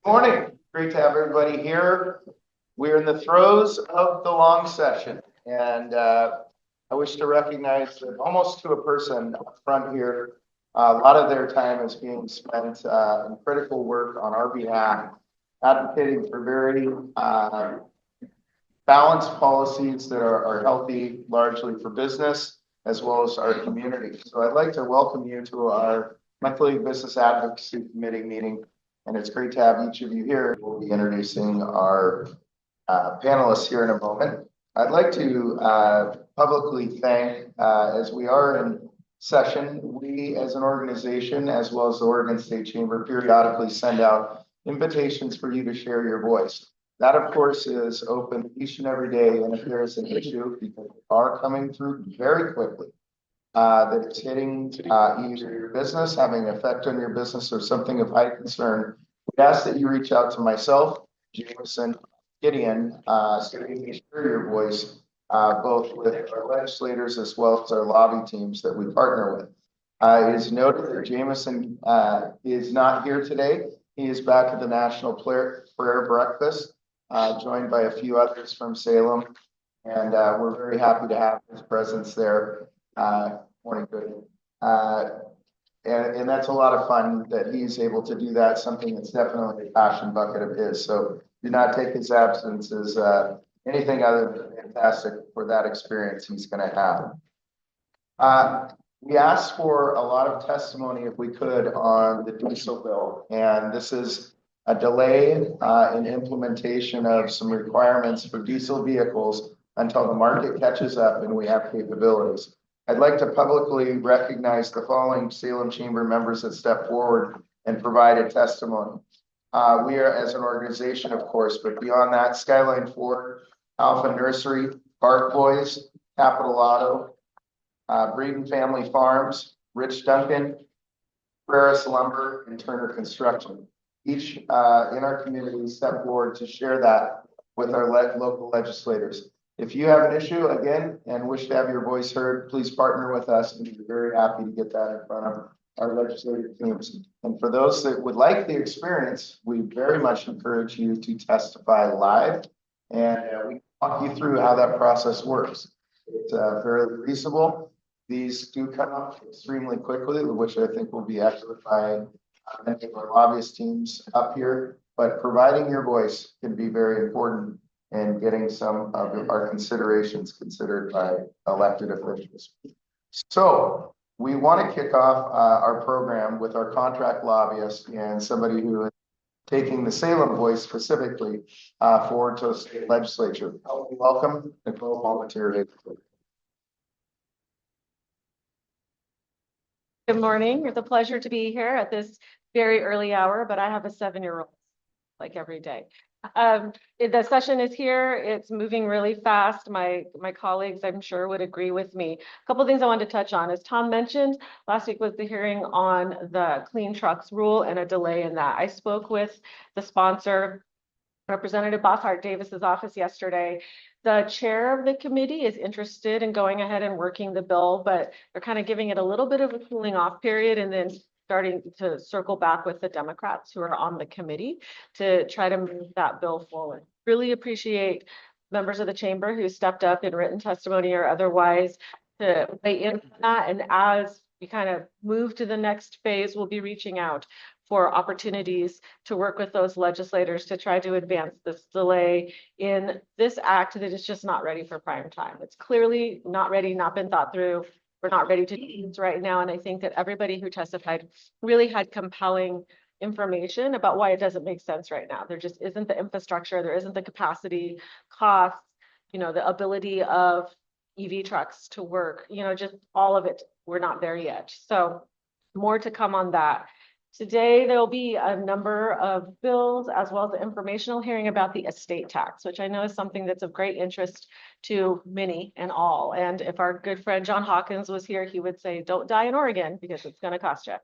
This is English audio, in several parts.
Morning. Great to have everybody here. We're in the throes of the long session, and I wish to recognize that almost to a person up front here, a lot of their time is being spent in critical work on our behalf, advocating for very balanced policies that are healthy largely for business as well as our community. So I'd like to welcome you to our monthly Business Advocacy Committee meeting. And it's great to have each of you here. We'll be introducing our panelists here in a moment. I'd like to publicly thank, as we are in session, we as an organization, as well as the Oregon State Chamber, periodically send out invitations for you to share your voice. That, of course, is open each and every day. And if there is an issue, because they are coming through very quickly, that it's hitting either your business, having an effect on your business, or something of high concern, we ask that you reach out to myself, Jameson, Gideon, so you can share your voice, both with our legislators as well as our lobby teams that we partner with. It is noted that Jameson is not here today. He is back at the National Prayer Breakfast, joined by a few others from Salem, and we're very happy to have his presence there. Morning, good. And that's a lot of fun that he's able to do that, something that's definitely a passion bucket of his. So do not take his absence as anything other than fantastic for that experience he's going to have. We asked for a lot of testimony, if we could, on the diesel bill. And this is a delay in implementation of some requirements for diesel vehicles until the market catches up and we have capabilities. I'd like to publicly recognize the following Salem Chamber members that step forward and provided testimony. We are, as an organization, of course, but beyond that, Skyline Ford, Alpha Nursery, Park Boys, Capital Auto, Breeden Family Farms, Rich Duncan, Ferris Lumber, and Turner Construction. Each in our community step forward to share that with our local legislators. If you have an issue, again, and wish to have your voice heard, please partner with us, and we're very happy to get that in front of our legislative teams. And for those that would like the experience, we very much encourage you to testify live, and we walk you through how that process works. It's fairly reasonable. These do come up extremely quickly, which I think will be echoed by many of our lobbyist teams up here, but providing your voice can be very important and getting some of our considerations considered by elected officials. So we want to kick off our program with our contract lobbyist and somebody who is taking the Salem voice specifically forward to the state legislature. Welcome, Nicole Palmateer. Good morning. It's a pleasure to be here at this very early hour, but I have a 7-year-old like every day. The session is here. It's moving really fast. My colleagues, I'm sure, would agree with me. A couple of things I wanted to touch on. As Tom mentioned, last week was the hearing on the clean trucks rule and a delay in that. I spoke with the sponsor, Representative Bosshart Davis's office yesterday. The chair of the committee is interested in going ahead and working the bill, but they're kind of giving it a little bit of a cooling off period and then starting to circle back with the Democrats who are on the committee to try to move that bill forward. Really appreciate members of the chamber who stepped up in written testimony or otherwise to weigh in on that. And as we kind of move to the next phase, we'll be reaching out for opportunities to work with those legislators to try to advance this delay in this act that is just not ready for prime time. It's clearly not ready, not been thought through. We're not ready to do this right now. And I think that everybody who testified really had compelling information about why it doesn't make sense right now. There just isn't the infrastructure, there isn't the capacity, costs, the ability of EV trucks to work, just all of it. We're not there yet. So more to come on that. Today, there will be a number of bills as well as an informational hearing about the estate tax, which I know is something that's of great interest to many and all. And if our good friend John Hawkins was here, he would say, don't die in Oregon because it's going to cost you.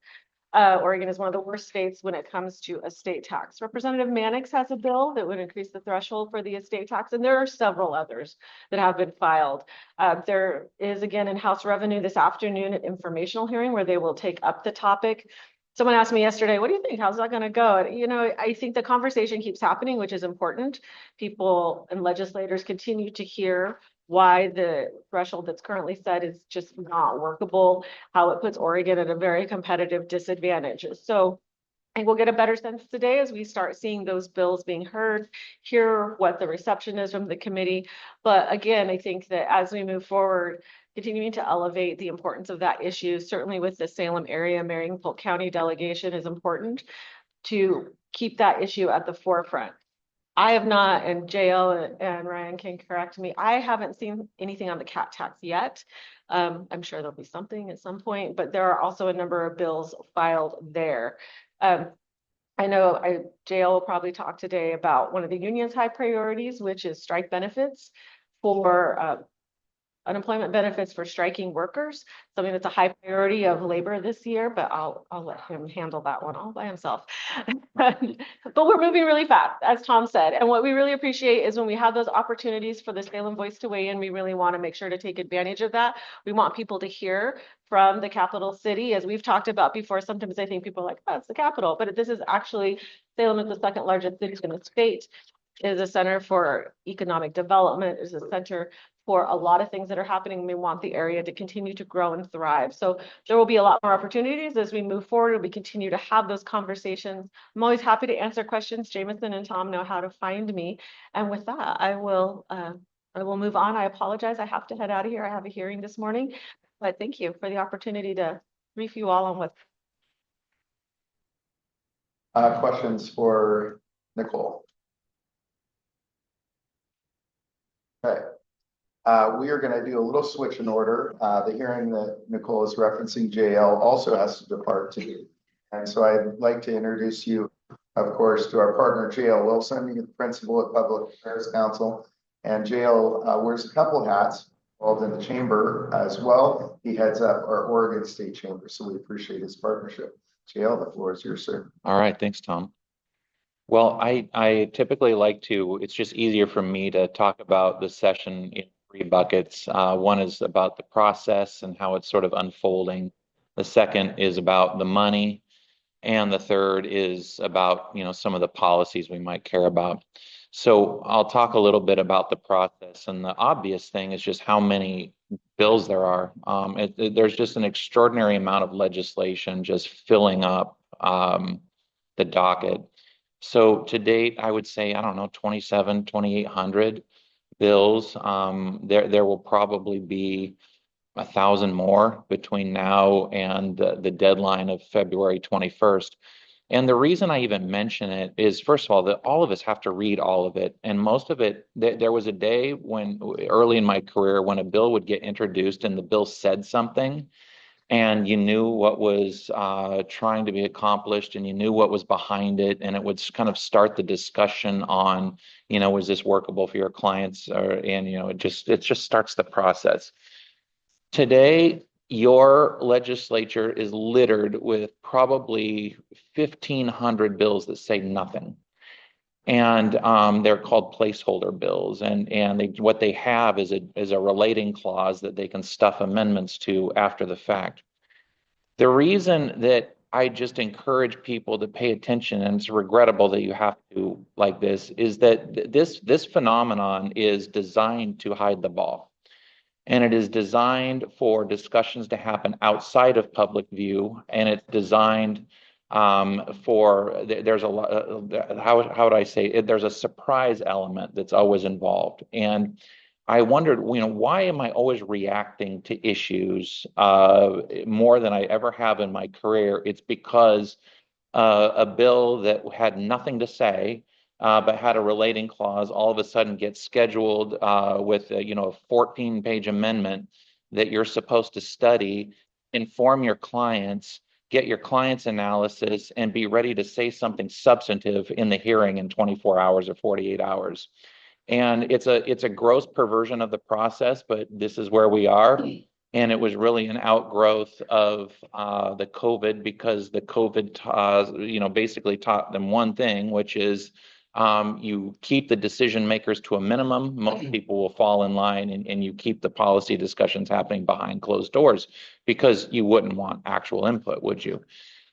Oregon is one of the worst states when it comes to estate tax. Representative Mannix has a bill that would increase the threshold for the estate tax, and there are several others that have been filed. There is, again, in House Revenue this afternoon an informational hearing where they will take up the topic Someone asked me yesterday, what do you think? How's that going to go? And, you know, I think the conversation keeps happening, which is important. People and legislators continue to hear why the threshold that's currently set is just not workable, how it puts Oregon at a very competitive disadvantage. So I think we'll get a better sense today as we start seeing those bills being heard, hear what the reception is from the committee. But again, I think that as we move forward, continuing to elevate the importance of that issue, certainly with the Salem area, Marion, Polk County delegation is important to keep that issue at the forefront. I have not, and JL and Ryan can correct me, I haven't seen anything on the cat tax yet. I'm sure there'll be something at some point, but there are also a number of bills filed there. I know JL will probably talk today about one of the union's high priorities, which is strike benefits for unemployment benefits for striking workers, something that's a high priority of labor this year, but I'll let him handle that one all by himself. But we're moving really fast, as Tom said. And what we really appreciate is when we have those opportunities for the Salem voice to weigh in, we really want to make sure to take advantage of that. We want people to hear from the capital city. As we've talked about before, sometimes I think people are like, oh, it's the capital, but this is actually, Salem is the second largest city in the state. It is a center for economic development, is a center for a lot of things that are happening. We want the area to continue to grow and thrive. So there will be a lot more opportunities as we move forward and we continue to have those conversations. I'm always happy to answer questions. Jameson and Tom know how to find me. And with that, I will move on. I apologize. I have to head out of here. I have a hearing this morning, but thank you for the opportunity to brief you all on what. Questions for Nicole? Okay. We are going to do a little switch in order. The hearing that Nicole is referencing, JL, also has to depart too. And so I'd like to introduce you, of course, to our partner, JL Wilson, the principal at Public Affairs Council. And JL wears a couple hats involved in the chamber as well. He heads up our Oregon State Chamber, so we appreciate his partnership. JL, the floor is yours, sir. All right, thanks, Tom. Well, I typically like to, it's just easier for me to talk about the session in three buckets. One is about the process and how it's sort of unfolding. The second is about the money. And the third is about, you know, some of the policies we might care about. So I'll talk a little bit about the process. And the obvious thing is just how many bills there are. There's just an extraordinary amount of legislation just filling up the docket. So to date, I would say, I don't know, 2,800 bills. There will probably be 1,000 more between now and the deadline of February 21st. And the reason I even mention it is, first of all, that all of us have to read all of it. And most of it, there was a day when early in my career when a bill would get introduced and the bill said something and you knew what was trying to be accomplished and you knew what was behind it. And it would kind of start the discussion on, you know, is this workable for your clients? And, you know, it just starts the process. Today, your legislature is littered with probably 1,500 bills that say nothing. And they're called placeholder bills. And what they have is a relating clause that they can stuff amendments to after the fact. The reason that I just encourage people to pay attention, and it's regrettable that you have to like this, is that this phenomenon is designed to hide the ball. And it is designed for discussions to happen outside of public view. And it's designed there's a lot, how would I say it? There's a surprise element that's always involved. And I wondered, you know, why am I always reacting to issues more than I ever have in my career? It's because a bill that had nothing to say but had a relating clause, all of a sudden gets scheduled with a 14-page amendment that you're supposed to study, inform your clients, get your clients' analysis, and be ready to say something substantive in the hearing in 24 hours or 48 hours. And it's a gross perversion of the process, but this is where we are. And it was really an outgrowth of the COVID, because the COVID, basically taught them one thing, which is you keep the decision makers to a minimum. Most people will fall in line, and you keep the policy discussions happening behind closed doors, because you wouldn't want actual input, would you?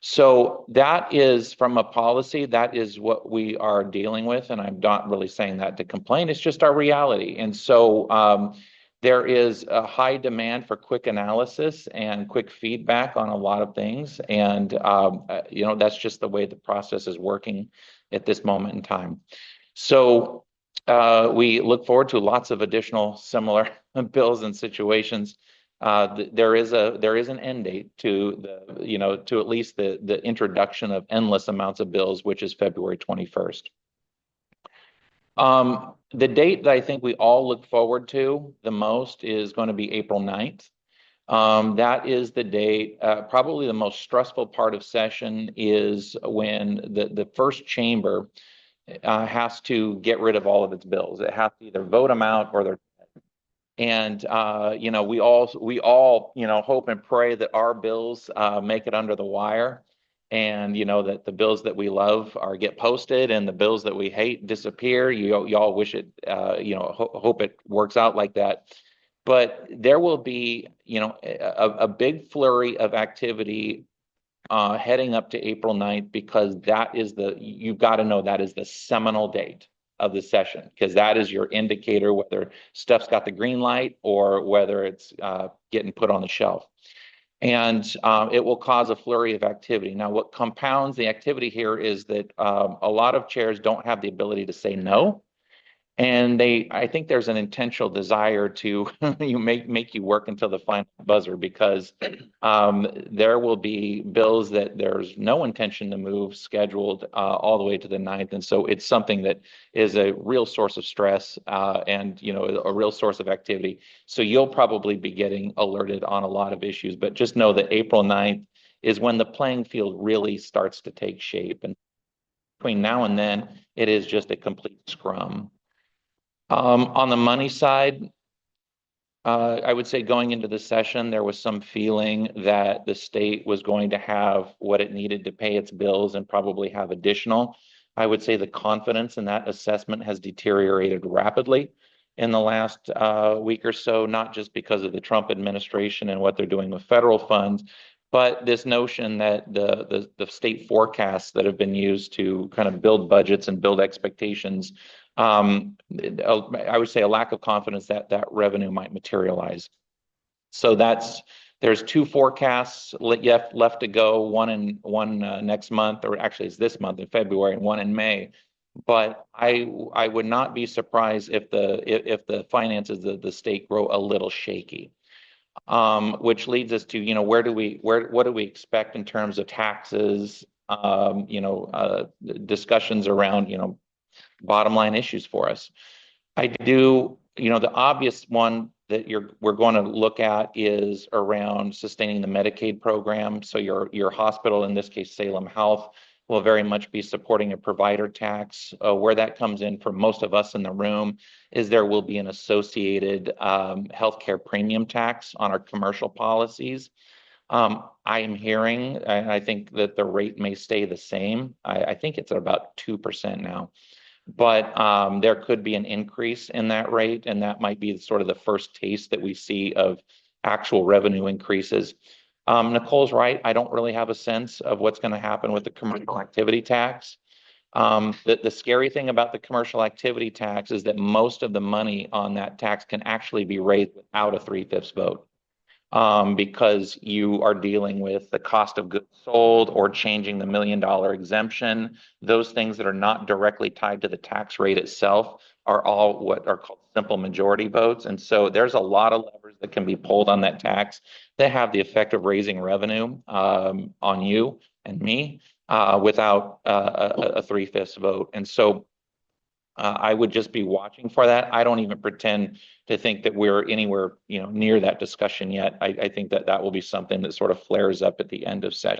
So that is, from a policy, that is what we are dealing with. And I'm not really saying that to complain. It's just our reality. And so there is a high demand for quick analysis and quick feedback on a lot of things. And, that's just the way the process is working at this moment in time. So we look forward to lots of additional similar bills and situations. There is an end date to to at least the introduction of endless amounts of bills, which is February 21st. The date that I think we all look forward to the most is going to be April 9th. That is the date, probably the most stressful part of session is when the first chamber has to get rid of all of its bills. It has to either vote them out or they're and we all hope and pray that our bills make it under the wire, and that the bills that we love get posted, and the bills that we hate disappear. You all wish it, hope it works out like that. But there will be a big flurry of activity heading up to April 9th, because you've got to know that is the seminal date of the session, because that is your indicator whether stuff's got the green light or whether it's getting put on the shelf. And it will cause a flurry of activity. Now, what compounds the activity here is that a lot of chairs don't have the ability to say no. And I think there's an intentional desire to make you work until the final buzzer, because there will be bills that there's no intention to move scheduled all the way to the 9th. And so it's something that is a real source of stress and a real source of activity. So you'll probably be getting alerted on a lot of issues, but just know that April 9th is when the playing field really starts to take shape. And between now and then, it is just a complete scrum. On the money side, I would say going into the session, there was some feeling that the state was going to have what it needed to pay its bills and probably have additional. I would say the confidence in that assessment has deteriorated rapidly in the last week or so, not just because of the Trump administration and what they're doing with federal funds, but this notion that the state forecasts that have been used to kind of build budgets and build expectations, I would say a lack of confidence that revenue might materialize. So there's two forecasts left to go, one next month, or actually it's this month in February, and one in May. But I would not be surprised if the finances of the state grow a little shaky. Which leads us to, what do we expect in terms of taxes, discussions around, bottom line issues for us. I do, the obvious one that we're going to look at is around sustaining the Medicaid program. So your hospital, in this case, Salem Health, will very much be supporting a provider tax. Where that comes in for most of us in the room is there will be an associated healthcare premium tax on our commercial policies. I am hearing, and I think that the rate may stay the same. I think it's at about 2% now. But there could be an increase in that rate, and that might be sort of the first taste that we see of actual revenue increases. Nicole's right. I don't really have a sense of what's going to happen with the commercial activity tax. The scary thing about the commercial activity tax is that most of the money on that tax can actually be raised without a 3/5 vote. Because you are dealing with the cost of goods sold or changing the $1 million exemption. Those things that are not directly tied to the tax rate itself are all what are called simple majority votes. And so there's a lot of levers that can be pulled on that tax that have the effect of raising revenue on you and me without a 3/5 vote. And so I would just be watching for that. I don't even pretend to think that we're anywhere, near that discussion yet. I think that will be something that sort of flares up at the end of session.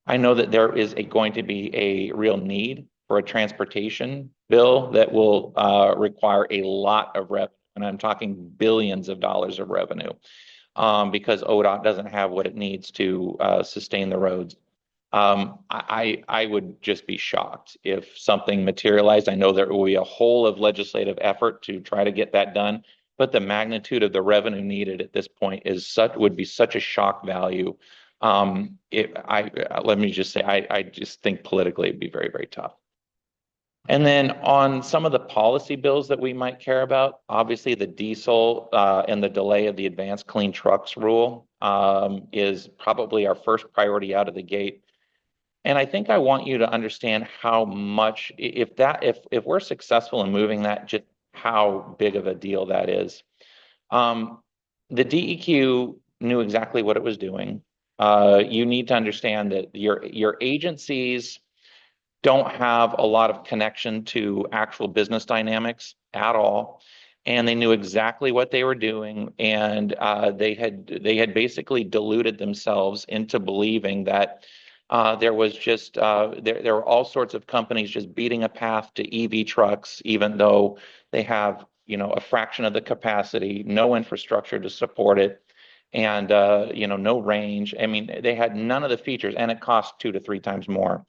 I know that there is going to be a real need for a transportation bill that will require a lot of revenue, and I'm talking billions of dollars of revenue, because ODOT doesn't have what it needs to sustain the roads. I would just be shocked if something materialized. I know there will be a whole of legislative effort to try to get that done, but the magnitude of the revenue needed at this point would be such a shock value Let me just say, I just think politically it'd be very, very tough. And then on some of the policy bills that we might care about, obviously the diesel and the delay of the advanced clean trucks rule is probably our first priority out of the gate. And I think I want you to understand how much, if we're successful in moving that, just how big of a deal that is. The DEQ knew exactly what it was doing. You need to understand that your agencies don't have a lot of connection to actual business dynamics at all. And they knew exactly what they were doing. And they had basically deluded themselves into believing that there was just, there were all sorts of companies just beating a path to EV trucks, even though they have, a fraction of the capacity, no infrastructure to support it, and, no range. I mean, they had none of the features, and it cost 2 to 3 times more.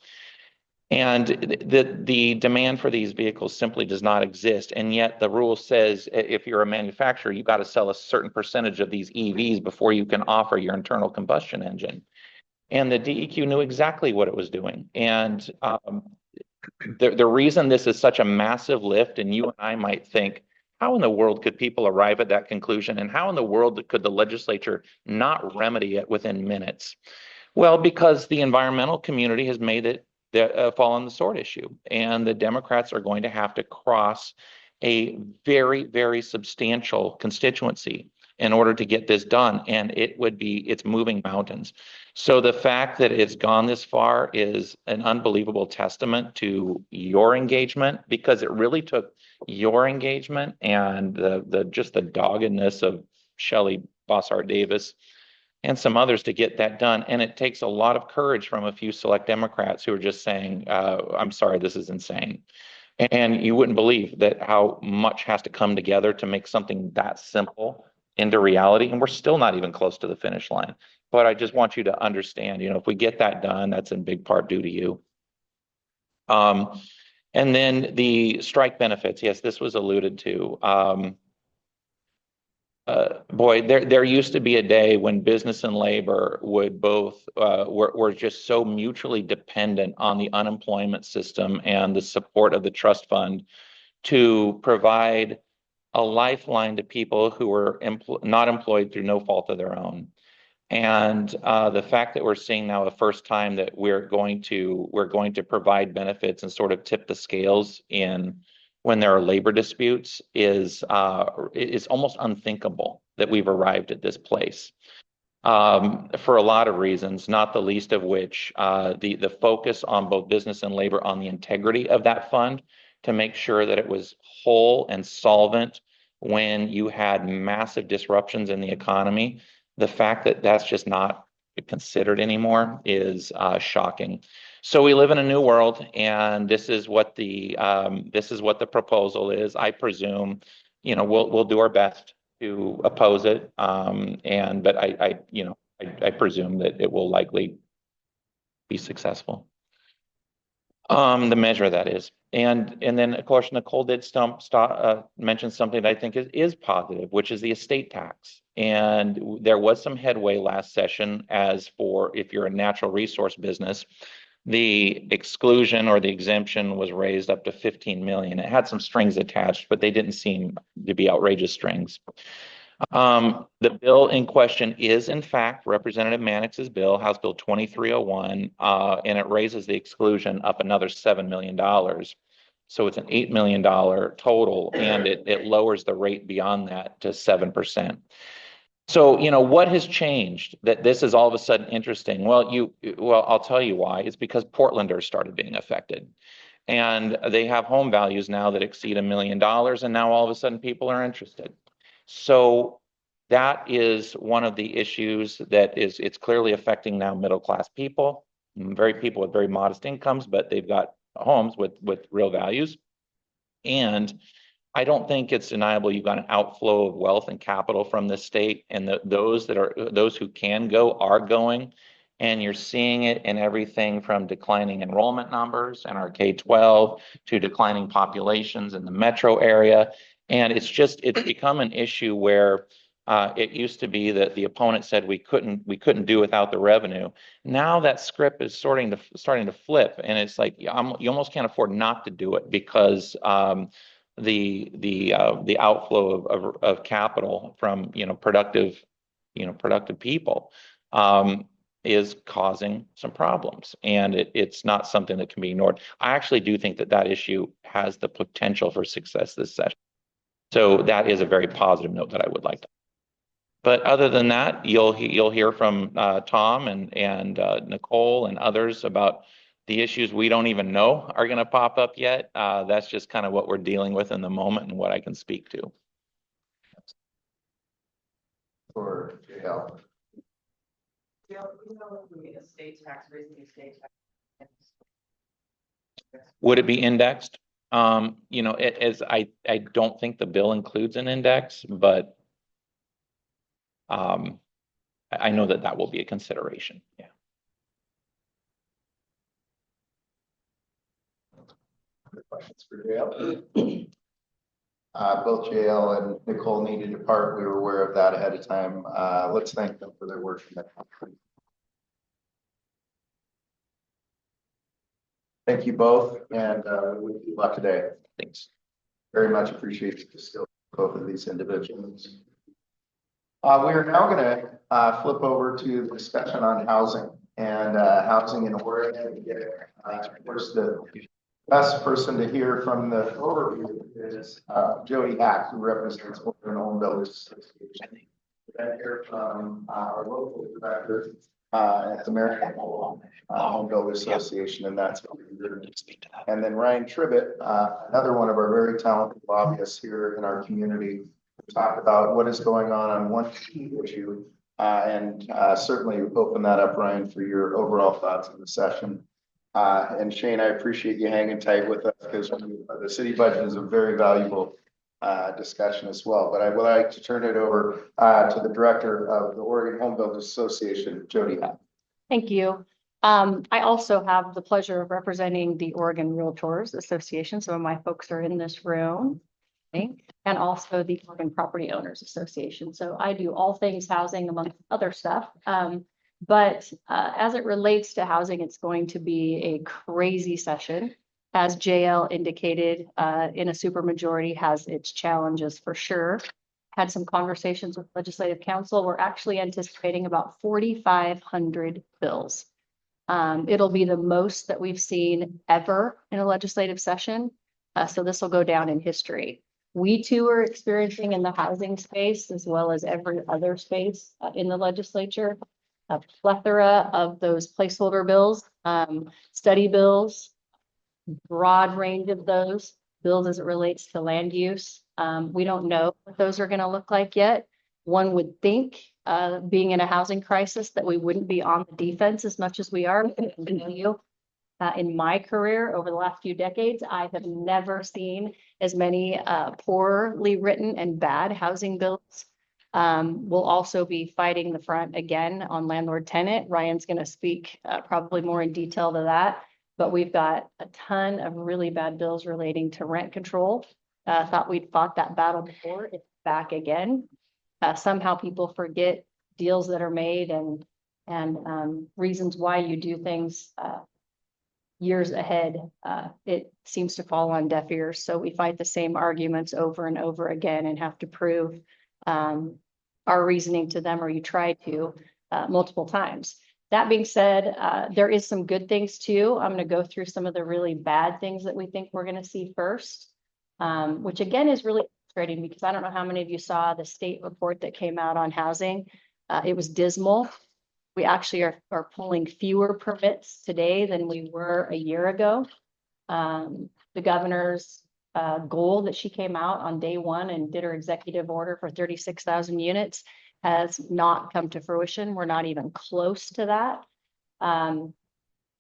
And the demand for these vehicles simply does not exist. And yet the rule says if you're a manufacturer, you've got to sell a certain percentage of these EVs before you can offer your internal combustion engine. And the DEQ knew exactly what it was doing. And the reason this is such a massive lift, and you and I might think, how in the world could people arrive at that conclusion? And how in the world could the legislature not remedy it within minutes? Well, because the environmental community has made it fall on the sword issue. And the Democrats are going to have to cross a very, very substantial constituency in order to get this done. And it's moving mountains. So the fact that it's gone this far is an unbelievable testament to your engagement, because it really took your engagement and just the doggedness of Shelley Bossart Davis and some others to get that done. And it takes a lot of courage from a few select Democrats who are just saying, I'm sorry, this is insane. And you wouldn't believe that how much has to come together to make something that simple into reality. And we're still not even close to the finish line. But I just want you to understand, if we get that done, that's in big part due to you. And then the strike benefits. Yes, this was alluded to. Boy, there used to be a day when business and labor would both were just so mutually dependent on the unemployment system and the support of the trust fund to provide a lifeline to people who were not employed through no fault of their own. And the fact that we're seeing now the first time that we're going to provide benefits and sort of tip the scales in when there are labor disputes is almost unthinkable that we've arrived at this place for a lot of reasons, not the least of which the focus on both business and labor on the integrity of that fund to make sure that it was whole and solvent when you had massive disruptions in the economy. The fact that that's just not considered anymore is shocking. So we live in a new world, and this is what the proposal is. I presume, we'll do our best to oppose it, but I presume that it will likely be successful. The measure that is, and then of course Nicole did mention something that I think is positive, which is the estate tax. And there was some headway last session as for if you're a natural resource business. The exclusion or the exemption was raised up to 15 million. It had some strings attached, but they didn't seem to be outrageous strings. The bill in question is, in fact, Representative Mannix's bill, House Bill 2301, and it raises the exclusion up another $7 million. So it's an $8 million total, and it lowers the rate beyond that to 7%. So, what has changed that this is all of a sudden interesting? Well, I'll tell you why. It's because Portlanders started being affected. And they have home values now that exceed $1 million, and now all of a sudden people are interested. So that is one of the issues it's clearly affecting now middle-class people, people with very modest incomes, but they've got homes with real values. And I don't think it's deniable you've got an outflow of wealth and capital from this state, and those who can go are going. And you're seeing it in everything from declining enrollment numbers in our K-12 to declining populations in the metro area. And it's become an issue where It used to be that the opponent said we couldn't do without the revenue. Now that script is starting to flip, and it's like you almost can't afford not to do it because the outflow of capital from productive people is causing some problems, and it's not something that can be ignored. I actually do think that issue has the potential for success this session. So that is a very positive note that I would like to. But other than that, you'll hear from Tom and Nicole and others about the issues we don't even know are going to pop up yet. That's just kind of what we're dealing with in the moment and what I can speak to. For JL. Would it be indexed? As I don't think the bill includes an index, but I know that will be a consideration. Yeah. Other questions for JL? Both JL and Nicole needed to depart. We were aware of that ahead of time. Let's thank them for their work in that. Thank you both, and wish you luck today. Thanks. Very much appreciate the skill of both of these individuals. We are now going to flip over to the discussion on housing and housing in Oregon. Of course, the best person to hear from the overview is Jodi, who represents Oregon Home Builders Association. We're going to hear from our local director at the Marion Home Builders Association, and that's what we're going to speak to that. And then Ryan Tribbett, another one of our very talented lobbyists here in our community, to talk about what is going on one key issue, and certainly open that up, Ryan, for your overall thoughts on the session. And Shane, I appreciate you hanging tight with us because the city budget is a very valuable discussion as well. But I would like to turn it over to the director of the Oregon Home Builders Association, Jodi. Thank you. I also have the pleasure of representing the Oregon Realtors Association. Some of my folks are in this room, and also the Oregon Property Owners Association. So I do all things housing amongst other stuff. But as it relates to housing, it's going to be a crazy session. As JL indicated, in a supermajority has its challenges for sure. Had some conversations with Legislative Council. We're actually anticipating about 4,500 bills. It'll be the most that we've seen ever in a legislative session. So this will go down in history. We too are experiencing in the housing space, as well as every other space in the legislature, a plethora of those placeholder bills, study bills, broad range of those bills as it relates to land use. We don't know what those are going to look like yet. One would think, being in a housing crisis, that we wouldn't be on the defense as much as we are. In my career over the last few decades, I have never seen as many poorly written and bad housing bills. We'll also be fighting the front again on landlord tenant. Ryan's going to speak probably more in detail to that, but we've got a ton of really bad bills relating to rent control. Thought we'd fought that battle before. It's back again. Somehow people forget deals that are made and reasons why you do things years ahead. It seems to fall on deaf ears. So we fight the same arguments over and over again and have to prove our reasoning to them, or you try to multiple times. That being said, there is some good things too. I'm going to go through some of the really bad things that we think we're going to see first, which again is really frustrating because I don't know how many of you saw the state report that came out on housing. It was dismal. We actually are pulling fewer permits today than we were a year ago. The governor's goal that she came out on day one and did her executive order for 36,000 units has not come to fruition. We're not even close to that.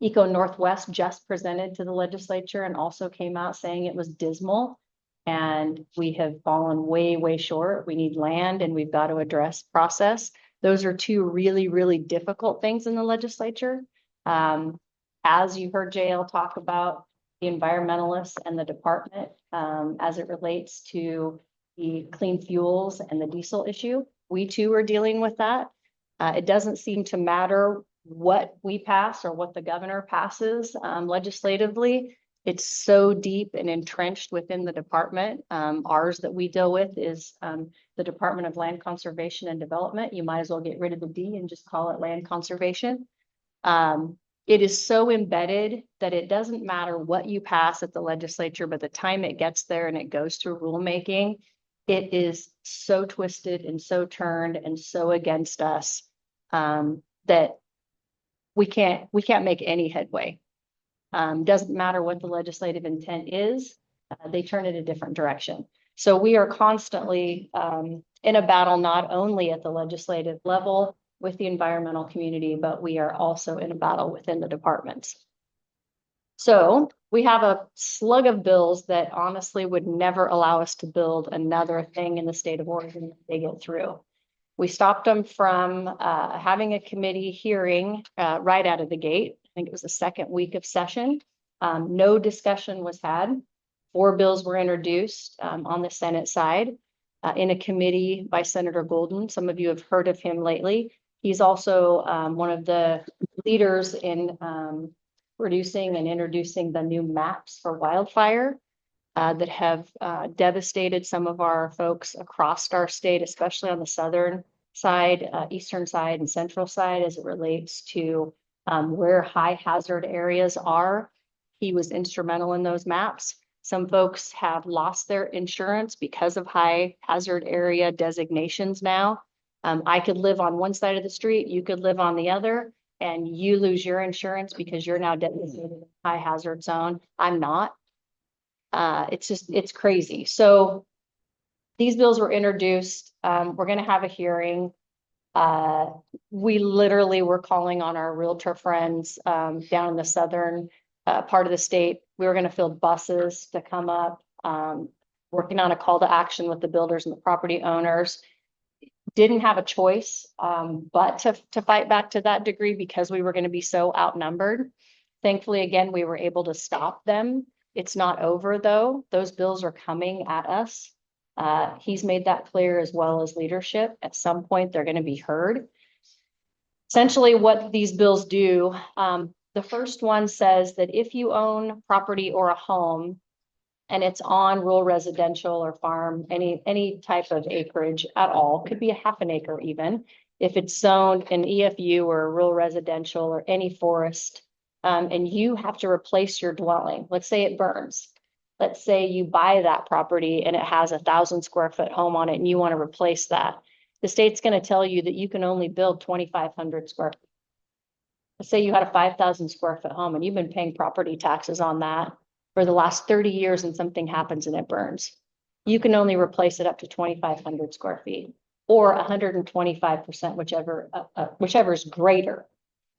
Eco Northwest just presented to the legislature and also came out saying it was dismal. And we have fallen way, way short. We need land and we've got to address process. Those are two really, really difficult things in the legislature. As you heard JL talk about the environmentalists and the department as it relates to the clean fuels and the diesel issue. We too are dealing with that. It doesn't seem to matter what we pass or what the governor passes legislatively. It's so deep and entrenched within the department. Ours that we deal with is the Department of Land Conservation and Development. You might as well get rid of the D and just call it land conservation. It is so embedded that it doesn't matter what you pass at the legislature, but the time it gets there and it goes through rulemaking, it is so twisted and so turned and so against us that we can't make any headway. Doesn't matter what the legislative intent is, they turn it a different direction. So we are constantly in a battle, not only at the legislative level with the environmental community, but we are also in a battle within the departments. So we have a slug of bills that honestly would never allow us to build another thing in the state of Oregon if they get through. We stopped them from having a committee hearing right out of the gate. I think it was the second week of session. No discussion was had. 4 bills were introduced on the Senate side in a committee by Senator Golden. Some of you have heard of him lately. He's also one of the leaders in producing and introducing the new maps for wildfire that have devastated some of our folks across our state, especially on the southern side, eastern side, and central side as it relates to where high hazard areas are. He was instrumental in those maps. Some folks have lost their insurance because of high hazard area designations now. I could live on one side of the street, you could live on the other, and you lose your insurance because you're now designated in a high hazard zone. I'm not. It's crazy. So these bills were introduced. We're going to have a hearing. We literally were calling on our realtor friends down in the southern part of the state. We were going to fill buses to come up, working on a call to action with the builders and the property owners. Didn't have a choice but to fight back to that degree because we were going to be so outnumbered. Thankfully, again, we were able to stop them. It's not over though. Those bills are coming at us. He's made that clear as well as leadership. At some point, they're going to be heard. Essentially, what these bills do, the first one says that if you own property or a home and it's on rural residential or farm, any type of acreage at all, could be a half an acre even, if it's zoned in EFU or rural residential or any forest, and you have to replace your dwelling, let's say it burns. Let's say you buy that property and it has 1,000 square foot home on it and you want to replace that. The state's going to tell you that you can only build 2,500 square feet. Let's say you had a 5,000 square foot home and you've been paying property taxes on that for the last 30 years and something happens and it burns. You can only replace it up to 2,500 square feet or 125%, whichever is greater.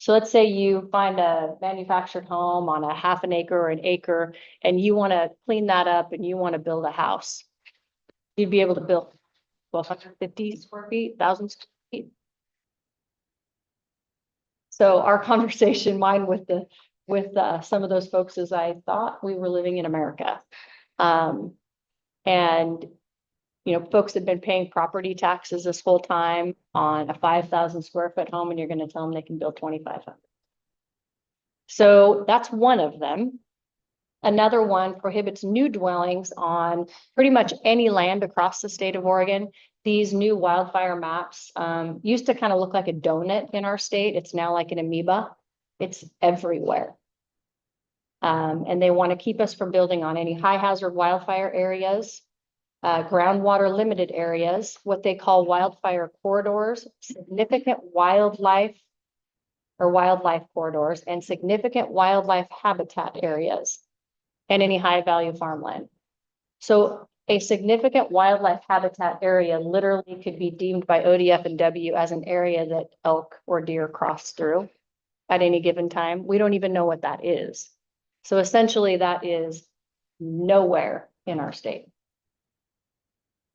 So let's say you find a manufactured home on a half an acre or an acre, and you want to clean that up and you want to build a house. You'd be able to build 1,250 square feet, 1,000 square feet. So our conversation, mine with some of those folks, is I thought we were living in America. And you know, folks have been paying property taxes this whole time on a 5,000 square foot home, and you're going to tell them they can build 2,500. So that's one of them. Another one prohibits new dwellings on pretty much any land across the state of Oregon. These new wildfire maps used to kind of look like a donut in our state. It's now like an amoeba. It's everywhere. And they want to keep us from building on any high hazard wildfire areas. Groundwater limited areas, what they call wildfire corridors, significant wildlife corridors, and significant wildlife habitat areas, and any high value farmland. So a significant wildlife habitat area literally could be deemed by ODF and W as an area that elk or deer cross through at any given time. We don't even know what that is. So essentially that is nowhere in our state.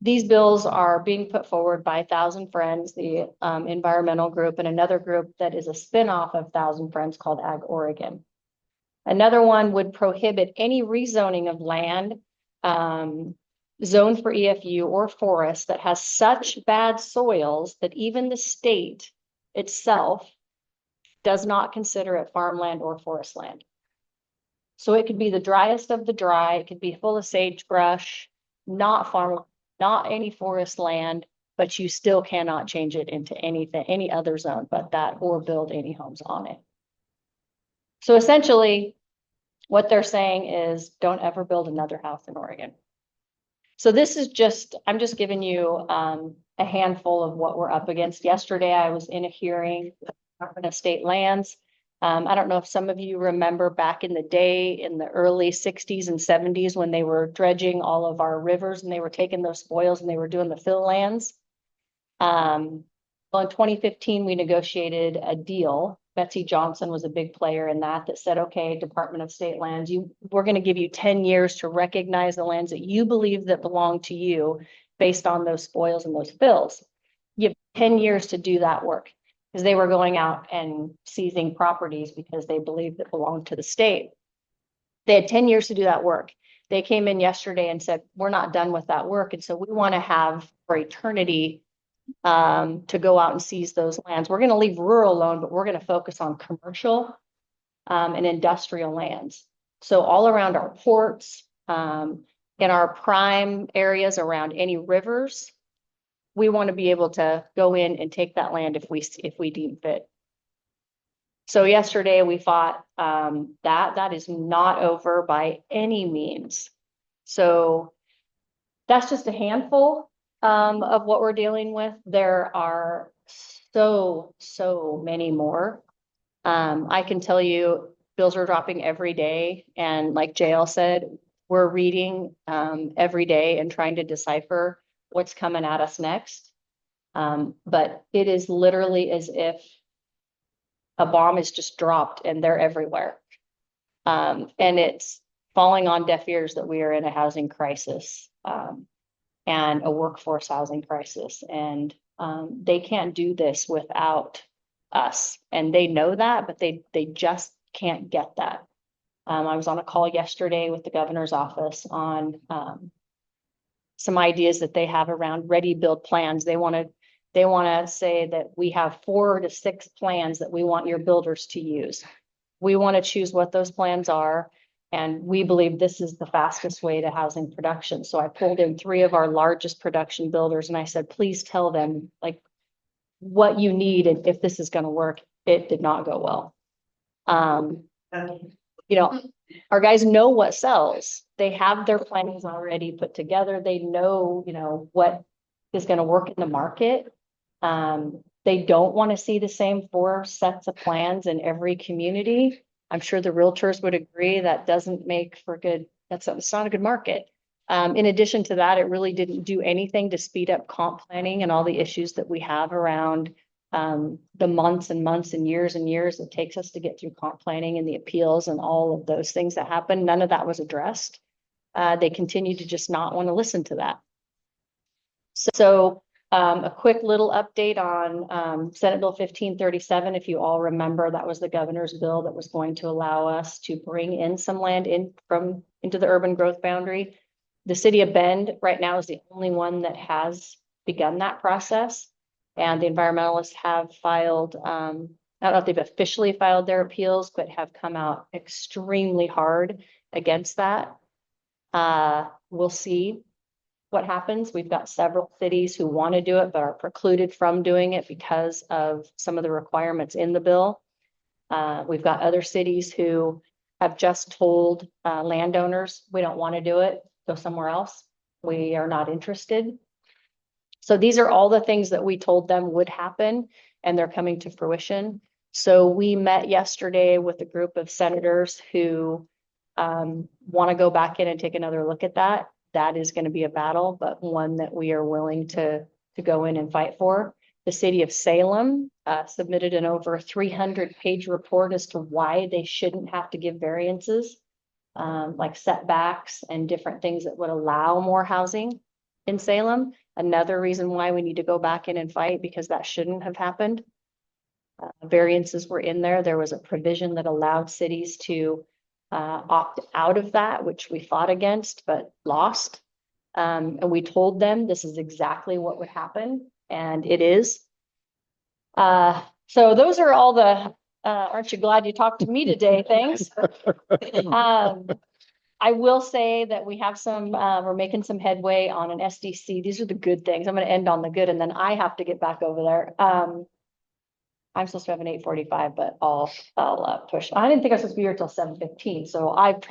These bills are being put forward by Thousand Friends, the environmental group, and another group that is a spinoff of Thousand Friends called Ag Oregon. Another one would prohibit any rezoning of land zoned for EFU or forest that has such bad soils that even the state itself does not consider it farmland or forest land. So it could be the driest of the dry, it could be full of sagebrush, not farm, not any forest land, but you still cannot change it into anything, any other zone but that, or build any homes on it. So essentially, what they're saying is don't ever build another house in Oregon. So this is just, I'm just giving you a handful of what we're up against. Yesterday, I was in a hearing with the Department of State Lands. I don't know if some of you remember back in the day in the early 60s and 70s when they were dredging all of our rivers and they were taking those spoils and they were doing the fill lands. Well, in 2015, we negotiated a deal. Betsy Johnson was a big player in that said, okay, Department of State Lands, we're going to give you 10 years to recognize the lands that you believe that belong to you based on those spoils and those fills. You have 10 years to do that work because they were going out and seizing properties because they believed it belonged to the state. They had 10 years to do that work. They came in yesterday and said, we're not done with that work. And so we want to have for eternity to go out and seize those lands. We're going to leave rural alone, but we're going to focus on commercial and industrial lands. So all around our ports, in our prime areas around any rivers, we want to be able to go in and take that land if we deem fit. So yesterday we fought that is not over by any means. So that's just a handful of what we're dealing with. There are so many more. I can tell you bills are dropping every day. And like JL said, we're reading every day and trying to decipher what's coming at us next. But it is literally as if a bomb is just dropped and they're everywhere. And it's falling on deaf ears that we are in a housing crisis. And a workforce housing crisis. And they can't do this without us. And they know that, but they just can't get that. I was on a call yesterday with the governor's office on some ideas that they have around ready build plans. They want to say that we have 4 to 6 plans that we want your builders to use. We want to choose what those plans are. And we believe this is the fastest way to housing production. So I pulled in 3 of our largest production builders and I said, please tell them like what you need and if this is going to work. It did not go well. You know, our guys know what sells. They have their plans already put together. They know, you know, what is going to work in the market. They don't want to see the same 4 sets of plans in every community. I'm sure the realtors would agree that doesn't make for good, it's not a good market. In addition to that, it really didn't do anything to speed up comp planning and all the issues that we have around the months and months and years it takes us to get through comp planning and the appeals and all of those things that happen. None of that was addressed. They continue to just not want to listen to that. So a quick little update on Senate Bill 1537. If you all remember, that was the governor's bill that was going to allow us to bring in some land into the urban growth boundary. The city of Bend right now is the only one that has begun that process. And the environmentalists have filed, I don't know if they've officially filed their appeals, but have come out extremely hard against that. We'll see what happens. We've got several cities who want to do it, but are precluded from doing it because of some of the requirements in the bill. We've got other cities who have just told landowners, we don't want to do it, go somewhere else. We are not interested. So these are all the things that we told them would happen, and they're coming to fruition. So we met yesterday with a group of senators who want to go back in and take another look at that. That is going to be a battle, but one that we are willing to go in and fight for. The city of Salem submitted an over 300-page report as to why they shouldn't have to give variances, like setbacks and different things that would allow more housing in Salem. Another reason why we need to go back in and fight, because that shouldn't have happened. Variances were in there. There was a provision that allowed cities to opt out of that, which we fought against, but lost. And we told them this is exactly what would happen, and it is. So those are all the, aren't you glad you talked to me today? Thanks. I will say that we have some, we're making some headway on an SDC. These are the good things. I'm going to end on the good, and then I have to get back over there. I'm supposed to have an 8:45, but I'll push. I didn't think I was supposed to be here till 7:15, so I'm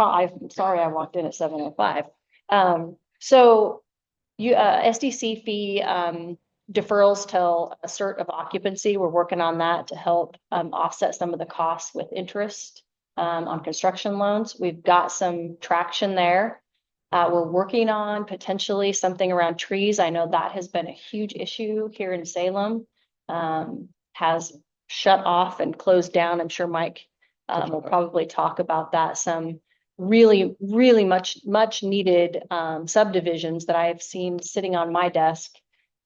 sorry I walked in at 7:05. So you, SDC fee, deferrals till a cert of occupancy. We're working on that to help, offset some of the costs with interest, on construction loans. We've got some traction there. We're working on potentially something around trees. I know that has been a huge issue here in Salem. Has shut off and closed down. I'm sure Mike, will probably talk about that. Some really, really much needed, subdivisions that I have seen sitting on my desk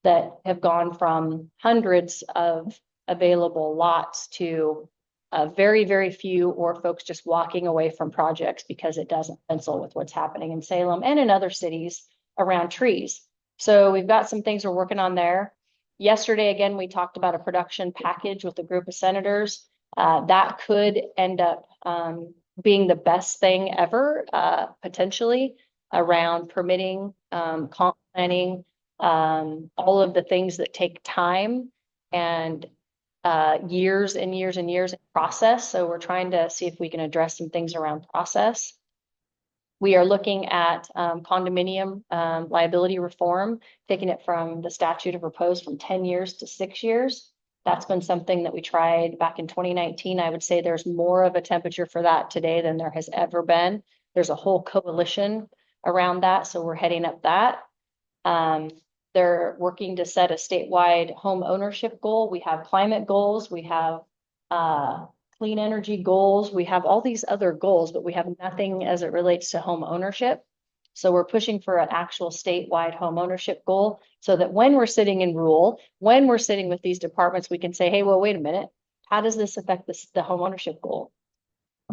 that have gone from hundreds of available lots to very, very few, or folks just walking away from projects because it doesn't pencil with what's happening in Salem and in other cities around trees. So we've got some things we're working on there. Yesterday, again, we talked about a production package with a group of senators. That could end up, being the best thing ever, potentially around permitting, comp planning, all of the things that take time and years and years and years in process. So we're trying to see if we can address some things around process. We are looking at, condominium, liability reform, taking it from the statute of repose from 10 years to 6 years. That's been something that we tried back in 2019. I would say there's more of a temperature for that today than there has ever been. There's a whole coalition around that, so we're heading up that. They're working to set a statewide home ownership goal. We have climate goals. We have clean energy goals. We have all these other goals, but we have nothing as it relates to home ownership. So we're pushing for an actual statewide home ownership goal so that when we're sitting in rural, when we're sitting with these departments, we can say, hey, well, wait a minute. How does this affect the home ownership goal?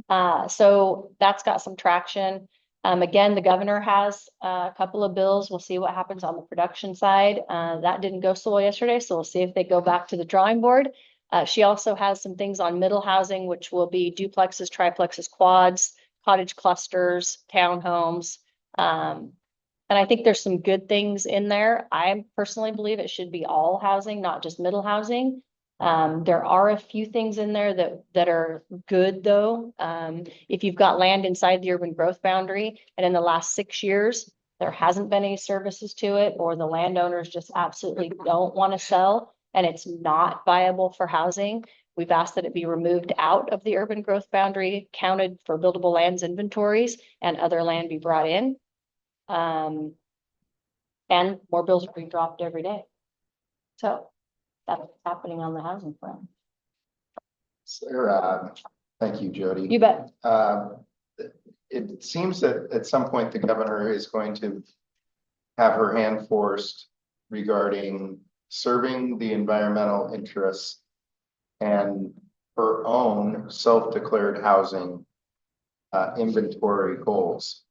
So that's got some traction. Again, the governor has a couple of bills. We'll see what happens on the production side. That didn't go so well yesterday, so we'll see if they go back to the drawing board. She also has some things on middle housing, which will be duplexes, triplexes, quads, cottage clusters, townhomes. And I think there's some good things in there. I personally believe it should be all housing, not just middle housing. There are a few things in there that are good though. If you've got land inside the urban growth boundary and in the last 6 years, there hasn't been any services to it, or the landowners just absolutely don't want to sell and it's not viable for housing, we've asked that it be removed out of the urban growth boundary, counted for buildable lands inventories, and other land be brought in. And more bills are being dropped every day. So that's what's happening on the housing front. Sarah, thank you, Jodi. You bet. It seems that at some point the governor is going to have her hand forced regarding serving the environmental interests and her own self-declared housing inventory goals.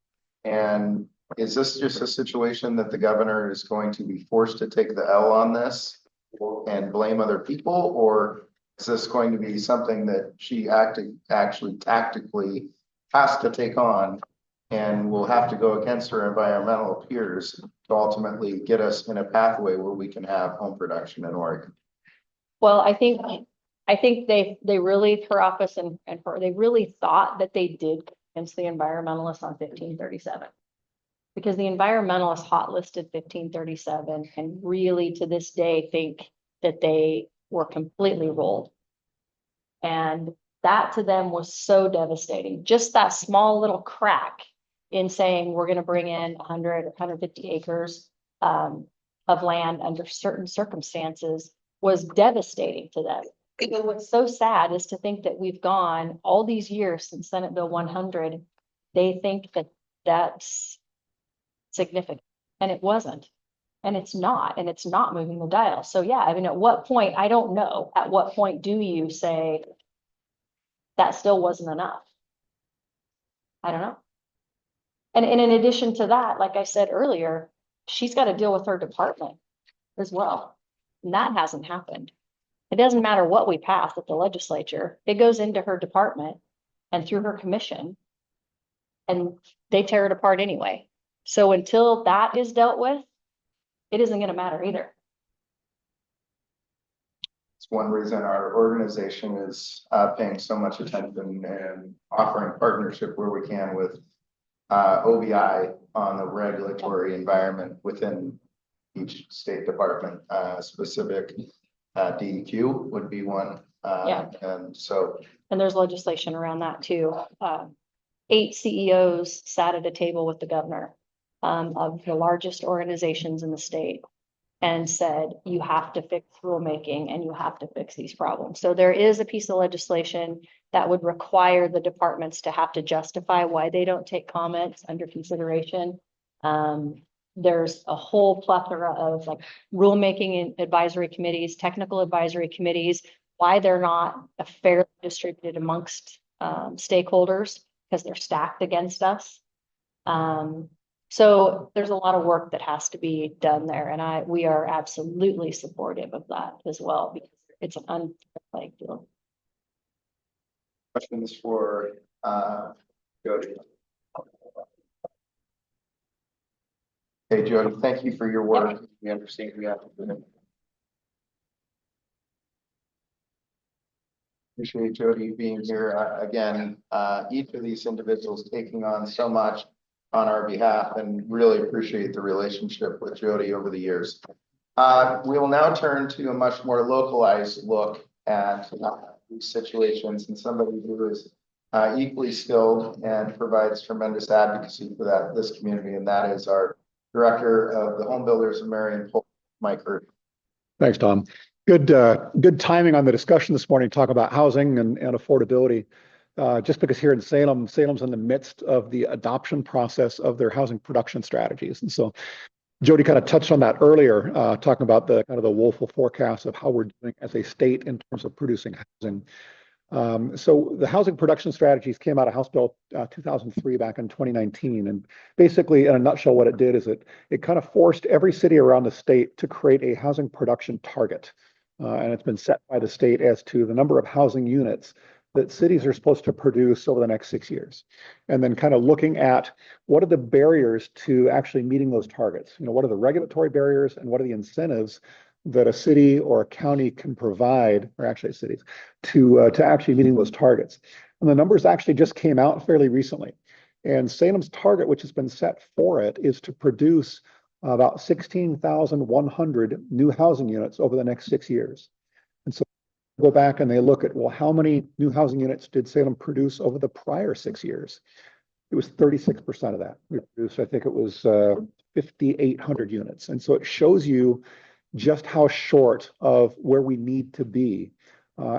And is this just a situation that the governor is going to be forced to take the L on this and blame other people, or is this going to be something that she actually tactically has to take on and will have to go against her environmental peers to ultimately get us in a pathway where we can have home production in Oregon? Well, I think they really, her office and her, they really thought that they did against the environmentalists on 1537. Because the environmentalists hot listed 1537 and really to this day think that they were completely rolled. And that to them was so devastating. Just that small little crack in saying we're going to bring in 100 or 150 acres of land under certain circumstances was devastating to them. But what's so sad is to think that we've gone all these years since Senate Bill 100. They think that that's significant, and it wasn't, and it's not moving the dial. So yeah, I mean, at what point, I don't know, at what point do you say that still wasn't enough? I don't know. And in addition to that, like I said earlier, she's got to deal with her department as well. And that hasn't happened. It doesn't matter what we pass at the legislature, it goes into her department and through her commission, and they tear it apart anyway. So until that is dealt with, it isn't going to matter either. It's one reason our organization is paying so much attention and offering partnership where we can with OBI on the regulatory environment within each state department. Specific DEQ would be one. Yeah. And so. And there's legislation around that too. 8 CEOs sat at a table with the governor of the largest organizations in the state and said, you have to fix rulemaking and you have to fix these problems. So there is a piece of legislation that would require the departments to have to justify why they don't take comments under consideration. There's a whole plethora of like rulemaking and advisory committees, technical advisory committees, why they're not fairly distributed amongst stakeholders because they're stacked against us. So there's a lot of work that has to be done there, and we are absolutely supportive of that as well because it's an unfair playing field. Questions for Jodi? Hey, Jodi, thank you for your work. Yep. We understand we have to do it. Appreciate Jodi being here again. Each of these individuals taking on so much on our behalf, and really appreciate the relationship with Jodi over the years. We will now turn to a much more localized look at these situations, and somebody who is equally skilled and provides tremendous advocacy for this community, and that is our Director of the Home Builders of Marion, Polk, Mike Hurd. Thanks, Tom. Good timing on the discussion this morning, talk about housing and affordability. Just because here in Salem's in the midst of the adoption process of their housing production strategies. And so Jodi kind of touched on that earlier, talking about the kind of the woeful forecast of how we're doing as a state in terms of producing housing. So the housing production strategies came out of House Bill 2003 back in 2019. And basically, in a nutshell, what it did is it kind of forced every city around the state to create a housing production target. And it's been set by the state as to the number of housing units that cities are supposed to produce over the next 6 years. And then kind of looking at what are the barriers to actually meeting those targets? You know, what are the regulatory barriers and what are the incentives that a city or a county can provide, or actually cities, to actually meeting those targets? And the numbers actually just came out fairly recently. And Salem's target, which has been set for it, is to produce about 16,100 new housing units over the next 6 years. And so go back and they look at, well, how many new housing units did Salem produce over the prior 6 years? It was 36% of that. We produced, I think it was 5,800 units. And so it shows you just how short of where we need to be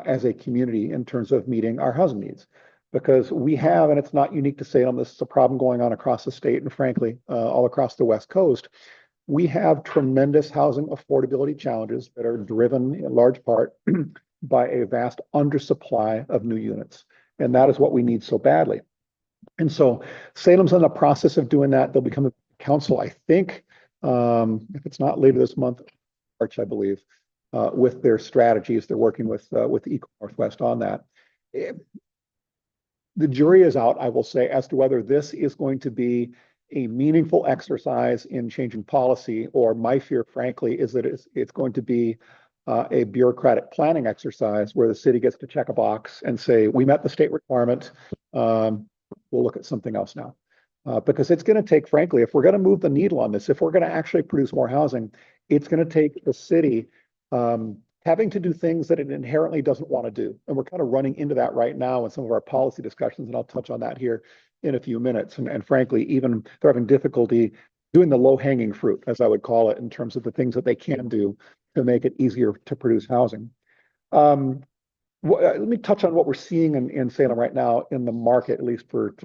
as a community in terms of meeting our housing needs. Because we have, and it's not unique to Salem, this is a problem going on across the state and frankly, all across the West Coast. We have tremendous housing affordability challenges that are driven in large part by a vast undersupply of new units. And that is what we need so badly. And so Salem's in the process of doing that. They'll become a council, I think, if it's not later this month, March, I believe, with their strategies. They're working with Eco Northwest on that. The jury is out, I will say, as to whether this is going to be a meaningful exercise in changing policy, or my fear, frankly, is that it's going to be a bureaucratic planning exercise where the city gets to check a box and say, we met the state requirement, we'll look at something else now. Because it's going to take, frankly, if we're going to move the needle on this, if we're going to actually produce more housing, it's going to take the city having to do things that it inherently doesn't want to do. And we're kind of running into that right now in some of our policy discussions, and I'll touch on that here in a few minutes. And frankly, even they're having difficulty doing the low-hanging fruit, as I would call it, in terms of the things that they can do to make it easier to produce housing. Let me touch on what we're seeing in Salem right now in the market, at least for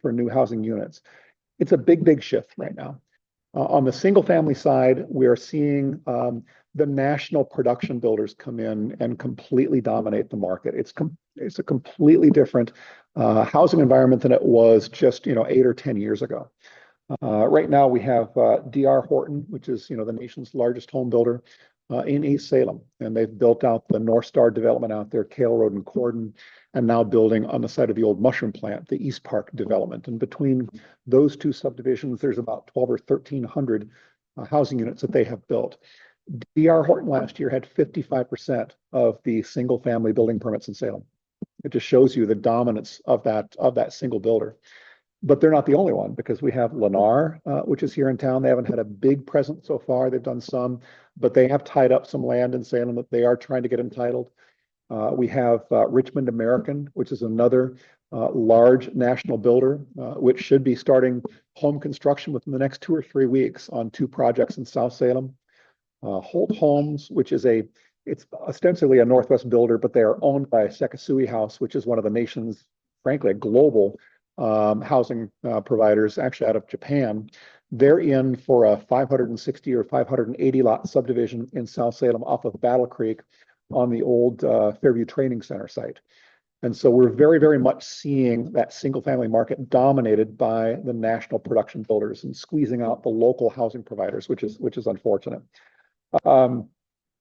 new housing units. It's a big shift right now. On the single family side, we are seeing the national production builders come in and completely dominate the market. It's a completely different housing environment than it was just 8 or 10 years ago. Right now we have D.R. Horton, which is, the nation's largest home builder in East Salem. And they've built out the North Star development out there, Kale Road and Corden, and now building on the site of the old mushroom plant, the East Park development. And between those two subdivisions, there's about 12 or 1,300 housing units that they have built. D.R. Horton last year had 55% of the single family building permits in Salem. It just shows you the dominance of that single builder. But they're not the only one, because we have Lennar, which is here in town. They haven't had a big presence so far. They've done some, but they have tied up some land in Salem that they are trying to get entitled. We have Richmond American, which is another large national builder, which should be starting home construction within the next 2 or 3 weeks on 2 projects in South Salem. Holt Homes, which is it's ostensibly a Northwest builder, but they are owned by Sekisui House, which is one of the nation's, frankly, a global housing providers, actually out of Japan. They're in for a 560 or 580 lot subdivision in South Salem off of Battle Creek on the old Fairview Training Center site. And so we're very, very much seeing that single family market dominated by the national production builders and squeezing out the local housing providers, which is unfortunate.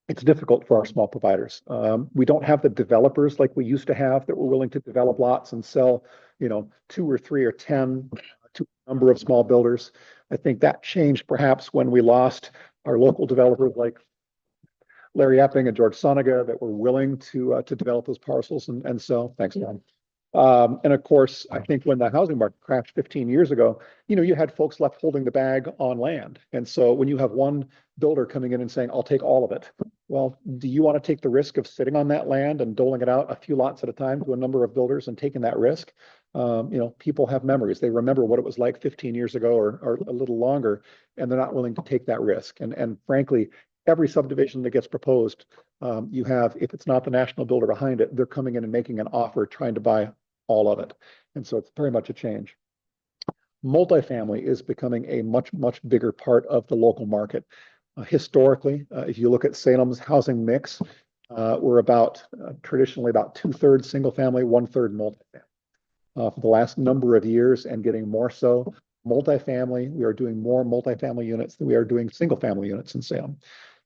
It's difficult for our small providers. We don't have the developers like we used to have that were willing to develop lots and sell, 2 or 3 or 10 to a number of small builders. I think that changed perhaps when we lost our local developers like Larry Epping and George Soniga that were willing to develop those parcels and sell. Thanks, John. And of course, I think when the housing market crashed 15 years ago, you had folks left holding the bag on land. And so when you have one builder coming in and saying, I'll take all of it. Well, do you want to take the risk of sitting on that land and doling it out a few lots at a time to a number of builders and taking that risk? People have memories. They remember what it was like 15 years ago or a little longer, and they're not willing to take that risk. And frankly, every subdivision that gets proposed, you have, if it's not the national builder behind it, they're coming in and making an offer trying to buy all of it. And so it's very much a change. Multifamily is becoming a much, much bigger part of the local market. Historically, if you look at Salem's housing mix, we're traditionally about 2/3 single family, 1/3 multifamily. For the last number of years and getting more so, multifamily, we are doing more multifamily units than we are doing single family units in Salem.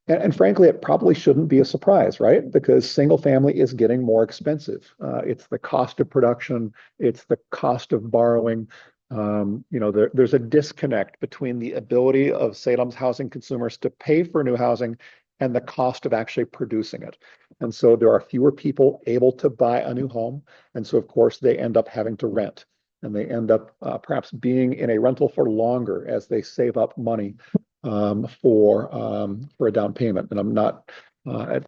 And frankly, it probably shouldn't be a surprise, right? Because single family is getting more expensive. It's the cost of production, it's the cost of borrowing. There's a disconnect between the ability of Salem's housing consumers to pay for new housing and the cost of actually producing it. And so there are fewer people able to buy a new home. And so, of course, they end up having to rent. And they end up perhaps being in a rental for longer as they save up money for a down payment. And I'm not saying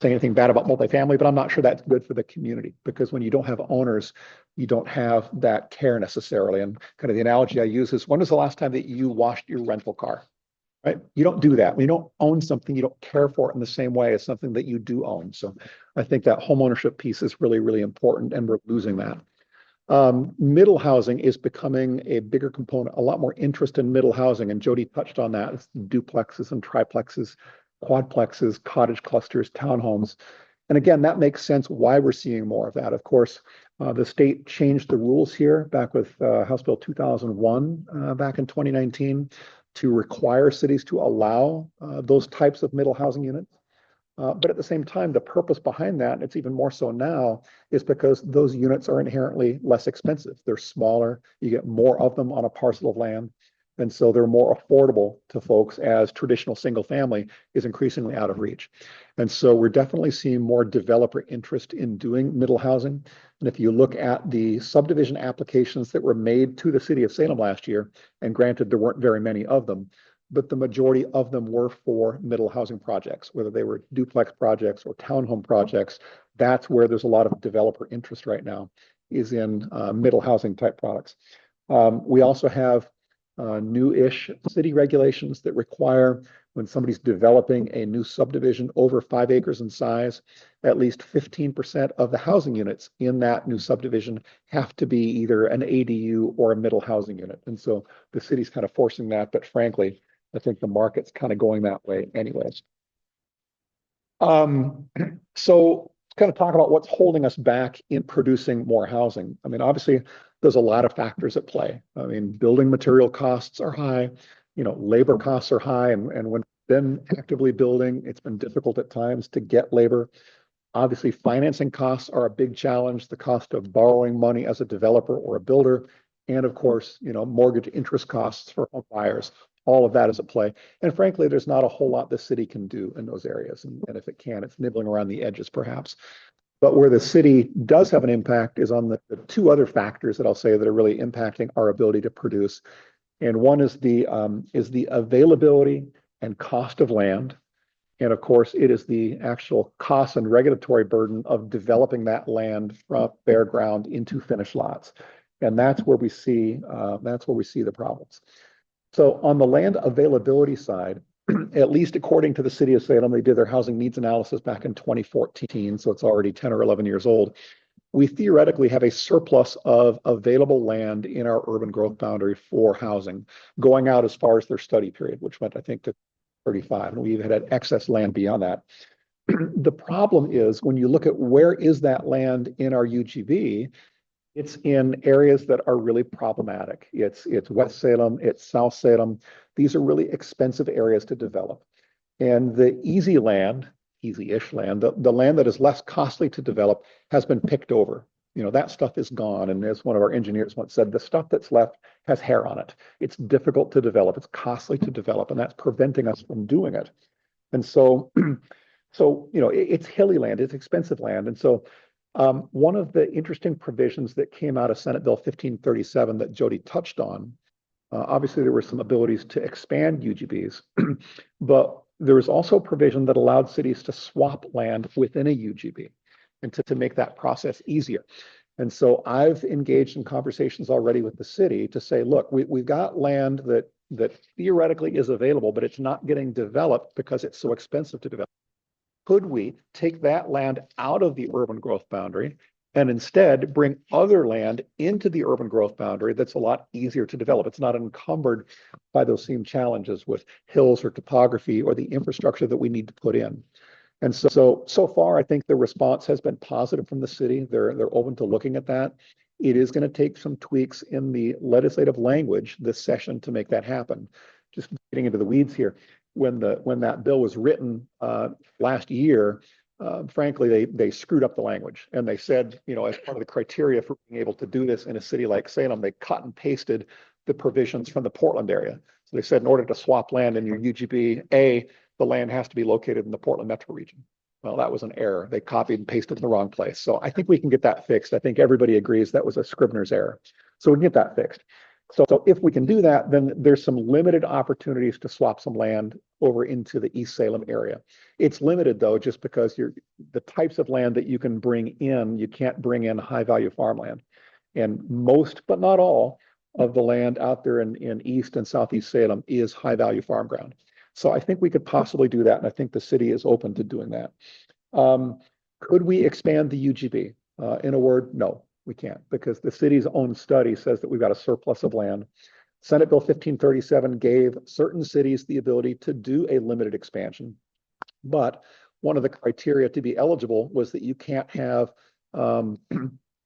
anything bad about multifamily, but I'm not sure that's good for the community, because when you don't have owners, you don't have that care necessarily. And kind of the analogy I use is, when was the last time that you washed your rental car? Right? You don't do that. When you don't own something, you don't care for it in the same way as something that you do own. So I think that home ownership piece is really, really important, and we're losing that. Middle housing is becoming a bigger component, a lot more interest in middle housing. And Jodi touched on that. It's duplexes and triplexes, quadplexes, cottage clusters, townhomes. And again, that makes sense why we're seeing more of that. Of course, the state changed the rules here back with House Bill 2001 back in 2019 to require cities to allow those types of middle housing units. But at the same time, the purpose behind that, and it's even more so now, is because those units are inherently less expensive. They're smaller, you get more of them on a parcel of land. And so they're more affordable to folks, as traditional single family is increasingly out of reach. And so we're definitely seeing more developer interest in doing middle housing. And if you look at the subdivision applications that were made to the city of Salem last year, and granted there weren't very many of them, but the majority of them were for middle housing projects, whether they were duplex projects or townhome projects. That's where there's a lot of developer interest right now, is in middle housing type products. We also have new-ish city regulations that require, when somebody's developing a new subdivision over 5 acres in size, at least 15% of the housing units in that new subdivision have to be either an ADU or a middle housing unit. And so the city's kind of forcing that, but frankly, I think the market's kind of going that way anyways. So kind of talk about what's holding us back in producing more housing. I mean, obviously, there's a lot of factors at play. I mean, building material costs are high, labor costs are high, and when we've been actively building, it's been difficult at times to get labor. Obviously, financing costs are a big challenge, the cost of borrowing money as a developer or a builder, and of course, mortgage interest costs for home buyers. All of that is at play. And frankly, there's not a whole lot the city can do in those areas. And if it can, it's nibbling around the edges, perhaps. But where the city does have an impact is on the two other factors that I'll say that are really impacting our ability to produce. And one is the availability and cost of land. And of course, it is the actual cost and regulatory burden of developing that land from bare ground into finished lots. And that's where we see the problems. So on the land availability side, at least according to the city of Salem, they did their housing needs analysis back in 2014, so it's already 10 or 11 years old. We theoretically have a surplus of available land in our urban growth boundary for housing, going out as far as their study period, which went, I think, to 35, and we even had excess land beyond that. The problem is when you look at where is that land in our UGB, it's in areas that are really problematic. It's West Salem, it's South Salem. These are really expensive areas to develop. And the easy land, easy-ish land, the land that is less costly to develop has been picked over. That stuff is gone. And as one of our engineers once said, the stuff that's left has hair on it. It's difficult to develop. It's costly to develop, and that's preventing us from doing it. And so, it's hilly land, it's expensive land. And so one of the interesting provisions that came out of Senate Bill 1537 that Jodi touched on, obviously there were some abilities to expand UGBs, but there was also a provision that allowed cities to swap land within a UGB and to make that process easier. And so I've engaged in conversations already with the city to say, look, we've got land that theoretically is available, but it's not getting developed because it's so expensive to develop. Could we take that land out of the urban growth boundary and instead bring other land into the urban growth boundary that's a lot easier to develop? It's not encumbered by those same challenges with hills or topography or the infrastructure that we need to put in. And so far, I think the response has been positive from the city. They're open to looking at that. It is going to take some tweaks in the legislative language this session to make that happen. Just getting into the weeds here. When that bill was written last year, frankly, they screwed up the language, and they said, as part of the criteria for being able to do this in a city like Salem, they cut and pasted the provisions from the Portland area. So they said, in order to swap land in your UGB, the land has to be located in the Portland metro region. Well, that was an error. They copied and pasted in the wrong place. So I think we can get that fixed. I think everybody agrees that was a Scribner's error. So we can get that fixed. So if we can do that, then there's some limited opportunities to swap some land over into the East Salem area. It's limited though, just because the types of land that you can bring in, you can't bring in high value farmland. And most, but not all, of the land out there in East and Southeast Salem is high value farm ground. So I think we could possibly do that. And I think the city is open to doing that. Could we expand the UGB? In a word, no. We can't, because the city's own study says that we've got a surplus of land. Senate Bill 1537 gave certain cities the ability to do a limited expansion. But one of the criteria to be eligible was that you can't have a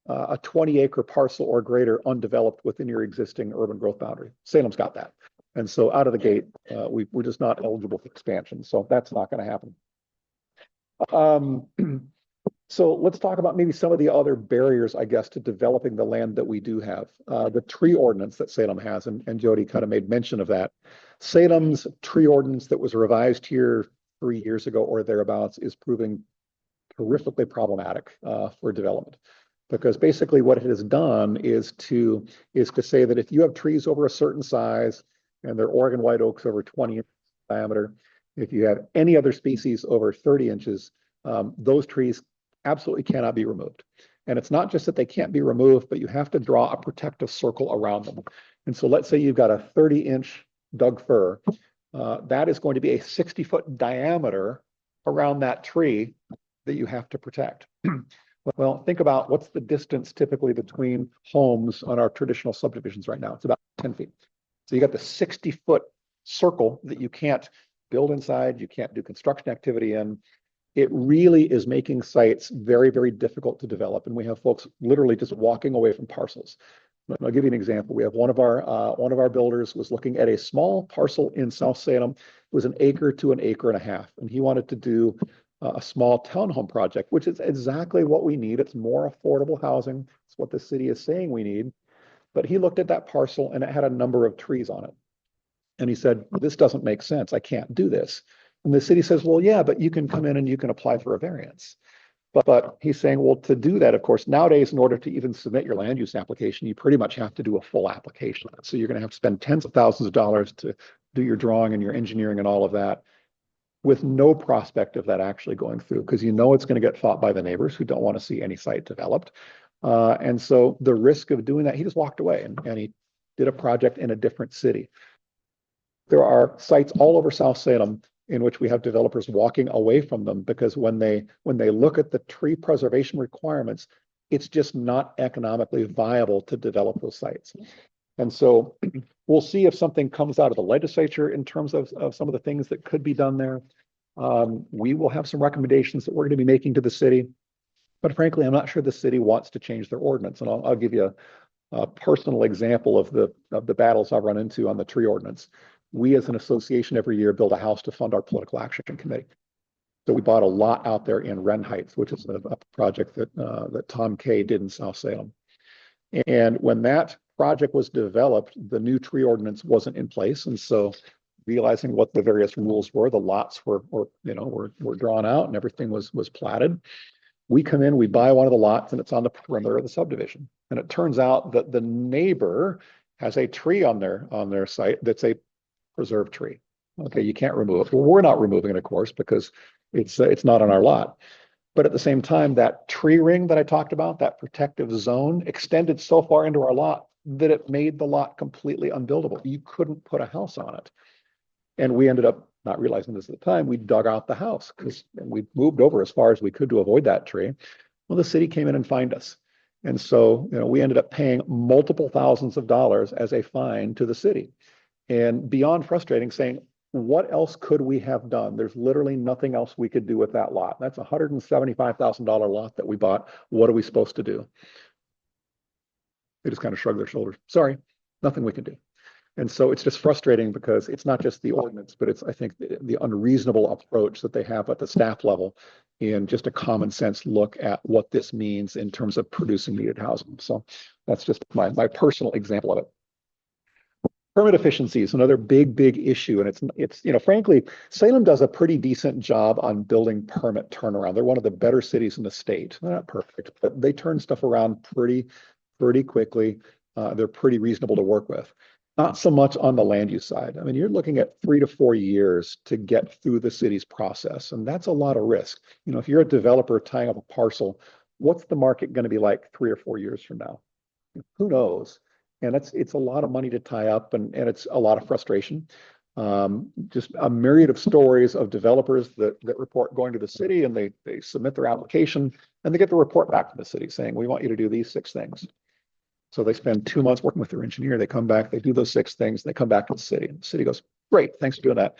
20-acre parcel or greater undeveloped within your existing urban growth boundary. Salem's got that. And so out of the gate, we're just not eligible for expansion. So that's not going to happen. So let's talk about maybe some of the other barriers, I guess, to developing the land that we do have. The tree ordinance that Salem has, and Jodi kind of made mention of that. Salem's tree ordinance that was revised here 3 years ago or thereabouts is proving horrifically problematic for development. Because basically what it has done is to say that if you have trees over a certain size, and they're Oregon white oaks over 20 inches in diameter, if you have any other species over 30 inches, those trees absolutely cannot be removed. And it's not just that they can't be removed, but you have to draw a protective circle around them. And so let's say you've got a 30-inch Doug fir, that is going to be a 60-foot diameter around that tree that you have to protect. Well, think about what's the distance typically between homes on our traditional subdivisions right now. It's about 10 feet. So you got the 60-foot circle that you can't build inside, you can't do construction activity in. It really is making sites very, very difficult to develop. And we have folks literally just walking away from parcels. I'll give you an example. We have one of our builders was looking at a small parcel in South Salem. It was 1 acre to 1.5 acres, and he wanted to do a small townhome project, which is exactly what we need. It's more affordable housing. It's what the city is saying we need. But he looked at that parcel and it had a number of trees on it. And he said, this doesn't make sense. I can't do this. And the city says, well, yeah, but you can come in and you can apply for a variance. But he's saying, well, to do that, of course, nowadays, in order to even submit your land use application, you pretty much have to do a full application. So you're going to have to spend tens of thousands of dollars to do your drawing and your engineering and all of that, with no prospect of that actually going through, because you know it's going to get fought by the neighbors who don't want to see any site developed. And so the risk of doing that, he just walked away and he did a project in a different city. There are sites all over South Salem in which we have developers walking away from them because when they look at the tree preservation requirements, it's just not economically viable to develop those sites. And so we'll see if something comes out of the legislature in terms of some of the things that could be done there. We will have some recommendations that we're going to be making to the city. But frankly, I'm not sure the city wants to change their ordinance. And I'll give you a personal example of the battles I've run into on the tree ordinance. We as an association every year build a house to fund our political action committee. So we bought a lot out there in Wren Heights, which is a project that Tom Kay did in South Salem. And when that project was developed, the new tree ordinance wasn't in place. And so realizing what the various rules were, the lots were drawn out and everything was platted. We come in, we buy one of the lots and it's on the perimeter of the subdivision. And it turns out that the neighbor has a tree on their site that's a preserved tree. Okay, you can't remove it. Well, we're not removing it, of course, because it's not on our lot. But at the same time, that tree ring that I talked about, that protective zone, extended so far into our lot that it made the lot completely unbuildable. You couldn't put a house on it. And we ended up not realizing this at the time. We dug out the house because we moved over as far as we could to avoid that tree. Well, the city came in and fined us. And so, we ended up paying multiple thousands of dollars as a fine to the city. And beyond frustrating, saying, what else could we have done? There's literally nothing else we could do with that lot. That's a $175,000 lot that we bought. What are we supposed to do? They just kind of shrugged their shoulders. Sorry, nothing we can do. And so it's just frustrating because it's not just the ordinance, but it's, I think, the unreasonable approach that they have at the staff level in just a common sense look at what this means in terms of producing needed housing. So that's just my personal example of it. Permit efficiency is another big issue. And it's frankly, Salem does a pretty decent job on building permit turnaround. They're one of the better cities in the state. They're not perfect, but they turn stuff around pretty quickly. They're pretty reasonable to work with. Not so much on the land use side. I mean, you're looking at 3 to 4 years to get through the city's process. And that's a lot of risk. If you're a developer tying up a parcel, what's the market going to be like 3 or 4 years from now? Who knows? And it's a lot of money to tie up and it's a lot of frustration. Just a myriad of stories of developers that report going to the city and they submit their application and they get the report back from the city saying, we want you to do these 6 things. So they spend 2 months working with their engineer. They come back, they do those 6 things, they come back to the city. And the city goes, great, thanks for doing that.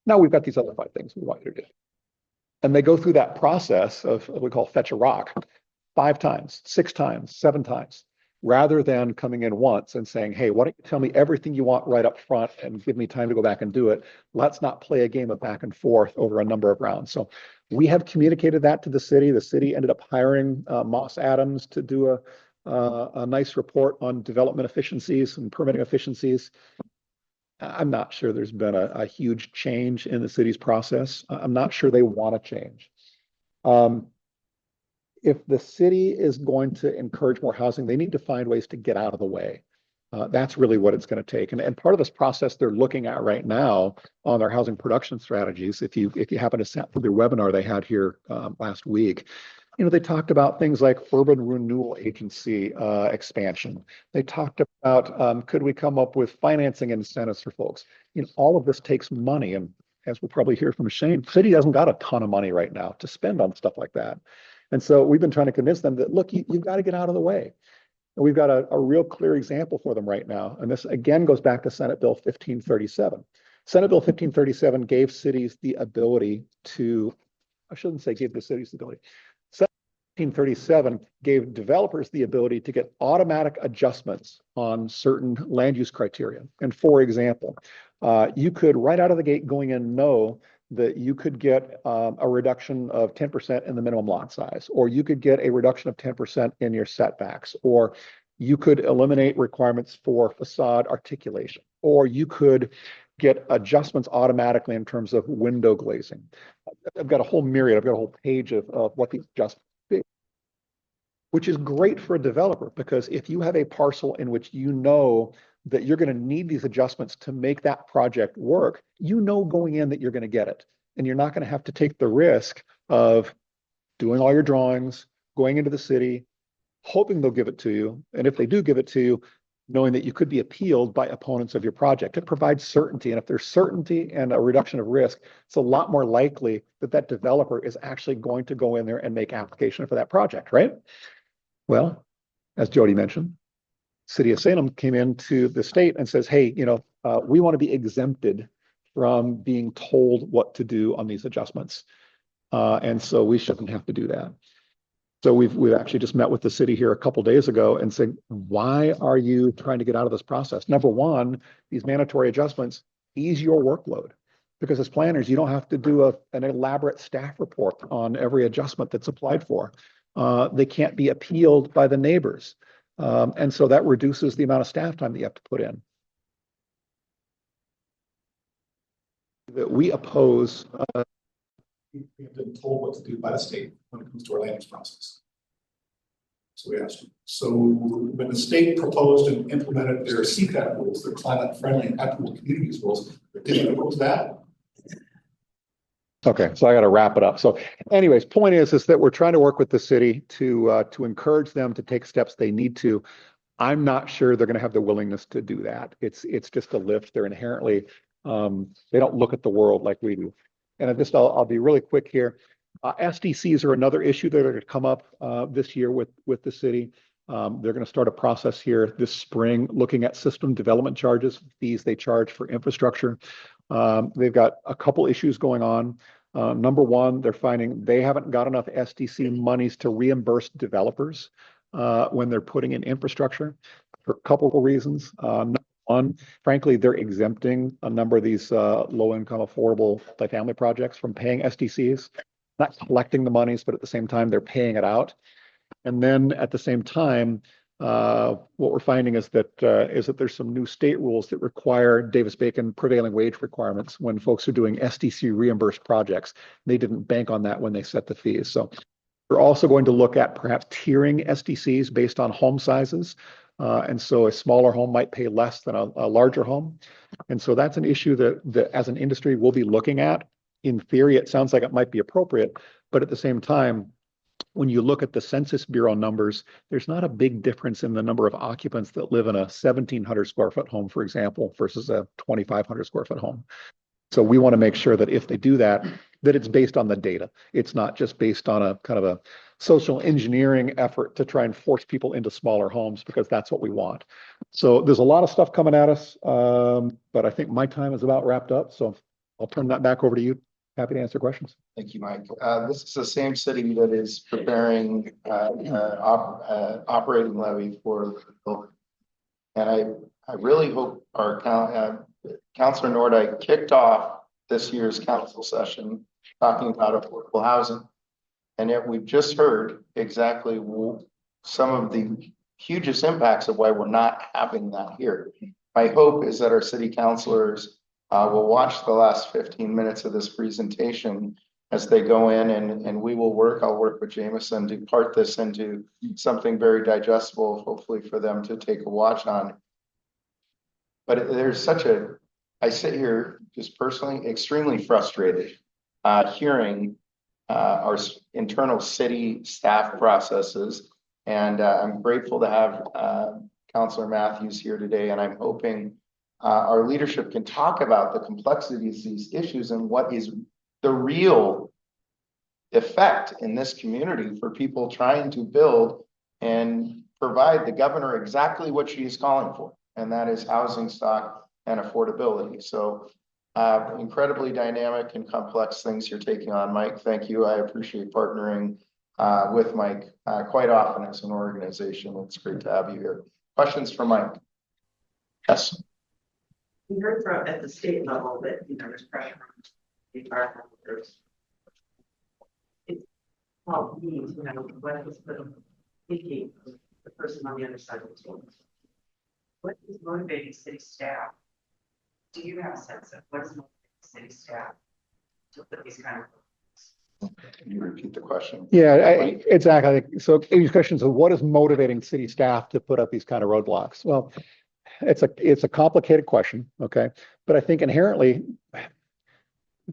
Now we've got these other 5 things we want you to do. And they go through that process of what we call fetch a rock 5 times, 6 times, 7 times, rather than coming in once and saying, hey, why don't you tell me everything you want right up front and give me time to go back and do it. Let's not play a game of back and forth over a number of rounds. So we have communicated that to the city. The city ended up hiring Moss Adams to do a nice report on development efficiencies and permitting efficiencies. I'm not sure there's been a huge change in the city's process. I'm not sure they want to change. If the city is going to encourage more housing, they need to find ways to get out of the way. That's really what it's going to take. And part of this process they're looking at right now on their housing production strategies, if you happen to sat through the webinar they had here last week, they talked about things like urban renewal agency expansion. They talked about could we come up with financing incentives for folks? All of this takes money. And as we'll probably hear from Shane, the city hasn't got a ton of money right now to spend on stuff like that. And so we've been trying to convince them that, look, you've got to get out of the way. And we've got a real clear example for them right now. And this, again, goes back to Senate Bill 1537. Senate Bill 1537 gave cities the ability to, I shouldn't say gave the cities the ability, 1937 gave developers the ability to get automatic adjustments on certain land use criteria. And for example, you could right out of the gate going in know that you could get a reduction of 10% in the minimum lot size, or you could get a reduction of 10% in your setbacks, or you could eliminate requirements for facade articulation, or you could get adjustments automatically in terms of window glazing. I've got a whole myriad, I've got a whole page of what these adjustments be, which is great for a developer, because if you have a parcel in which you know that you're going to need these adjustments to make that project work, you know going in that you're going to get it. And you're not going to have to take the risk of doing all your drawings, going into the city, hoping they'll give it to you. And if they do give it to you, knowing that you could be appealed by opponents of your project. It provides certainty. And if there's certainty and a reduction of risk, it's a lot more likely that that developer is actually going to go in there and make application for that project, right? Well, as Jodi mentioned, City of Salem came into the state and says, hey, we want to be exempted from being told what to do on these adjustments. And so we shouldn't have to do that. So we've actually just met with the city here a couple days ago and said, why are you trying to get out of this process? Number one, these mandatory adjustments ease your workload, because as planners, you don't have to do an elaborate staff report on every adjustment that's applied for. They can't be appealed by the neighbors. And so that reduces the amount of staff time that you have to put in. That we oppose. We have been told what to do by the state when it comes to our land use process. So we asked them. So when the state proposed and implemented their CPAT rules, their climate friendly and equitable communities rules, did you oppose that? Okay, so I got to wrap it up. So anyways, point is that we're trying to work with the city to encourage them to take steps they need to. I'm not sure they're going to have the willingness to do that. It's just a lift. They're inherently, they don't look at the world like we do. And I'll be really quick here. SDCs are another issue that are going to come up this year with the city. They're going to start a process here this spring looking at system development charges, fees they charge for infrastructure. They've got a couple issues going on. Number one, they're finding they haven't got enough SDC monies to reimburse developers when they're putting in infrastructure for a couple of reasons. Number one, frankly, they're exempting a number of these low-income, affordable multifamily projects from paying SDCs, not collecting the monies, but at the same time, they're paying it out. And then at the same time, what we're finding is that there's some new state rules that require Davis-Bacon prevailing wage requirements when folks are doing SDC reimbursed projects. They didn't bank on that when they set the fees. So we're also going to look at perhaps tiering SDCs based on home sizes. And so a smaller home might pay less than a larger home. And so that's an issue that as an industry we'll be looking at. In theory, it sounds like it might be appropriate, but at the same time, when you look at the Census Bureau numbers, there's not a big difference in the number of occupants that live in a 1,700 square foot home, for example, versus a 2,500 square foot home. So we want to make sure that if they do that, that it's based on the data. It's not just based on a kind of a social engineering effort to try and force people into smaller homes, because that's what we want. So there's a lot of stuff coming at us, but I think my time is about wrapped up. So I'll turn that back over to you. Happy to answer questions. Thank you, Mike. This is the same city that is preparing operating levy for the building. And I really hope our Councilor Nordyke kicked off this year's council session talking about affordable housing. And yet we've just heard exactly some of the hugest impacts of why we're not having that here. My hope is that our city councilors will watch the last 15 minutes of this presentation as they go in, and we will I'll work with Jameson to part this into something very digestible, hopefully for them to take a watch on. But there's I sit here just personally extremely frustrated hearing our internal city staff processes. And I'm grateful to have Councilor Matthews here today, and I'm hoping our leadership can talk about the complexities of these issues and what is the real effect in this community for people trying to build and provide the governor exactly what she is calling for, and that is housing stock and affordability. So incredibly dynamic and complex things you're taking on, Mike. Thank you. I appreciate partnering with Mike quite often as an organization. It's great to have you here. Questions for Mike? Yes. We heard from at the state level that, there's pressure on the environmental groups. It's all needs, what is the thinking of the person on the other side of the table? What is motivating city staff? Do you have a sense of what is motivating city staff to put these kind of? Can you repeat the question? Yeah, exactly. So Amy's question is, what is motivating city staff to put up these kind of roadblocks? Well, it's a complicated question, okay? But I think inherently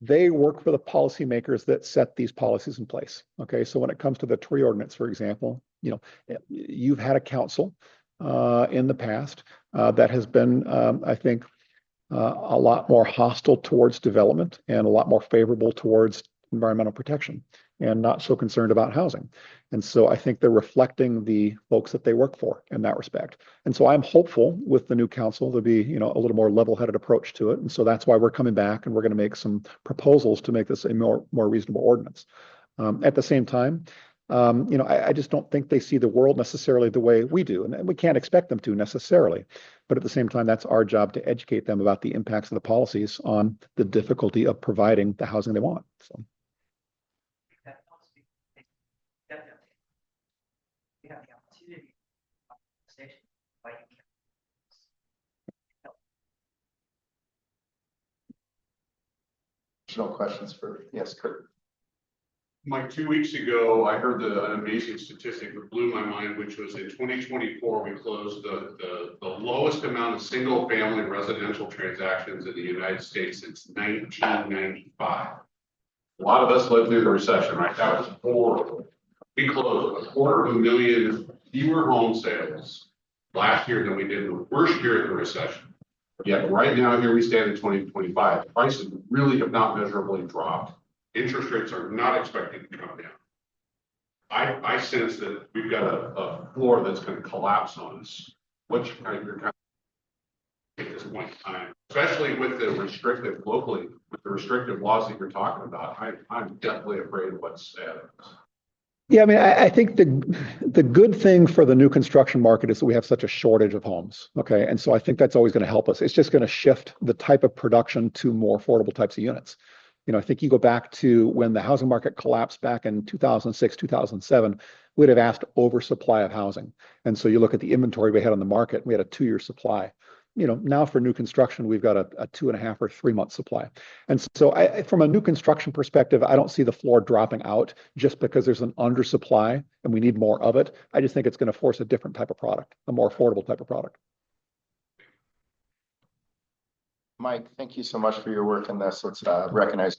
they work for the policymakers that set these policies in place. Okay, so when it comes to the tree ordinance, for example, you've had a council in the past that has been, I think, a lot more hostile towards development and a lot more favorable towards environmental protection and not so concerned about housing. And so I think they're reflecting the folks that they work for in that respect. And so I'm hopeful with the new council to be, a little more level-headed approach to it. And so that's why we're coming back and we're going to make some proposals to make this a more reasonable ordinance. At the same time, I just don't think they see the world necessarily the way we do, and we can't expect them to necessarily. But at the same time, that's our job to educate them about the impacts of the policies on the difficulty of providing the housing they want. So. Definitely. You have the opportunity conversation. Why you can't. Additional questions for, yes, Kurt. Mike, 2 weeks ago, I heard an amazing statistic that blew my mind, which was in 2024, we closed the lowest amount of single family residential transactions in the United States since 1995. A lot of us lived through the recession, right? That was horrible. We closed 250,000 fewer home sales last year than we did the worst year of the recession. Yet right now, here we stand in 2025. Prices really have not measurably dropped. Interest rates are not expected to come down. I sense that we've got a floor that's going to collapse on us. What's your kind of at this point in time, especially with the restrictive locally, with the restrictive laws that you're talking about? I'm definitely afraid of what's ahead of us. Yeah, I mean, I think the good thing for the new construction market is that we have such a shortage of homes. Okay, and so I think that's always going to help us. It's just going to shift the type of production to more affordable types of units. I think you go back to when the housing market collapsed back in 2006, 2007, we'd have asked oversupply of housing. And so you look at the inventory we had on the market, we had a 2-year supply. Now for new construction, we've got a 2.5 or 3 month supply. And so from a new construction perspective, I don't see the floor dropping out just because there's an undersupply and we need more of it. I just think it's going to force a different type of product, a more affordable type of product. Mike, thank you so much for your work in this. Let's recognize.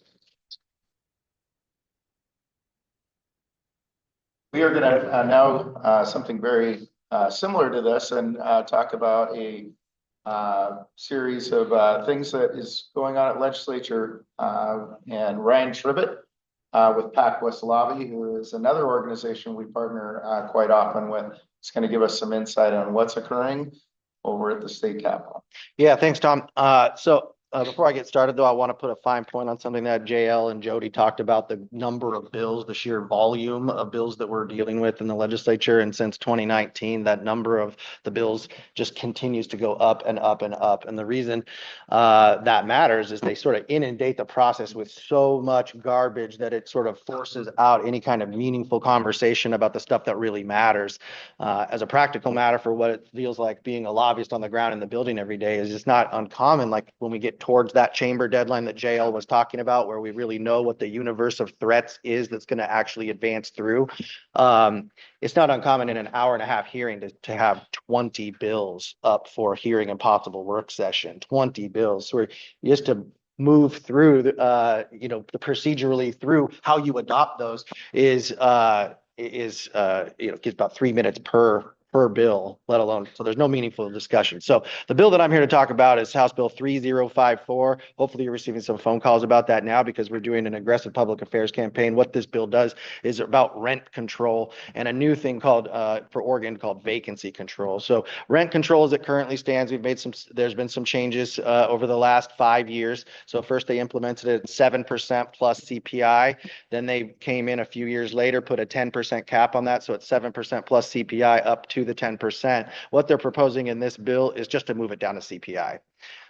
We are going to now something very similar to this and talk about a series of things that is going on at legislature and Ryan Tribbett with Pac West Lobby, who is another organization we partner quite often with. It's going to give us some insight on what's occurring over at the state capitol. Yeah, thanks, Tom. Before I get started, though, I want to put a fine point on something that JL and Jodi talked about, the number of bills, the sheer volume of bills that we're dealing with in the legislature. And since 2019, that number of the bills just continues to go up and up and up. And the reason that matters is they sort of inundate the process with so much garbage that it sort of forces out any kind of meaningful conversation about the stuff that really matters. As a practical matter, for what it feels like being a lobbyist on the ground in the building every day is just not uncommon. Like when we get towards that chamber deadline that JL was talking about, where we really know what the universe of threats is that's going to actually advance through. It's not uncommon in an 1.5-hour hearing to have 20 bills up for hearing and possible work session, 20 bills. So just to move through, procedurally through how you adopt those is gives about 3 minutes per per bill, let alone, so there's no meaningful discussion. So the bill that I'm here to talk about is House Bill 3054. Hopefully you're receiving some phone calls about that now because we're doing an aggressive public affairs campaign. What this bill does is about rent control and a new thing called, for Oregon, called vacancy control. So rent control as it currently stands, there's been some changes over the last 5 years. So first they implemented it at 7% plus CPI. Then they came in a few years later, put a 10% cap on that. So it's 7% plus CPI up to the 10%. What they're proposing in this bill is just to move it down to CPI.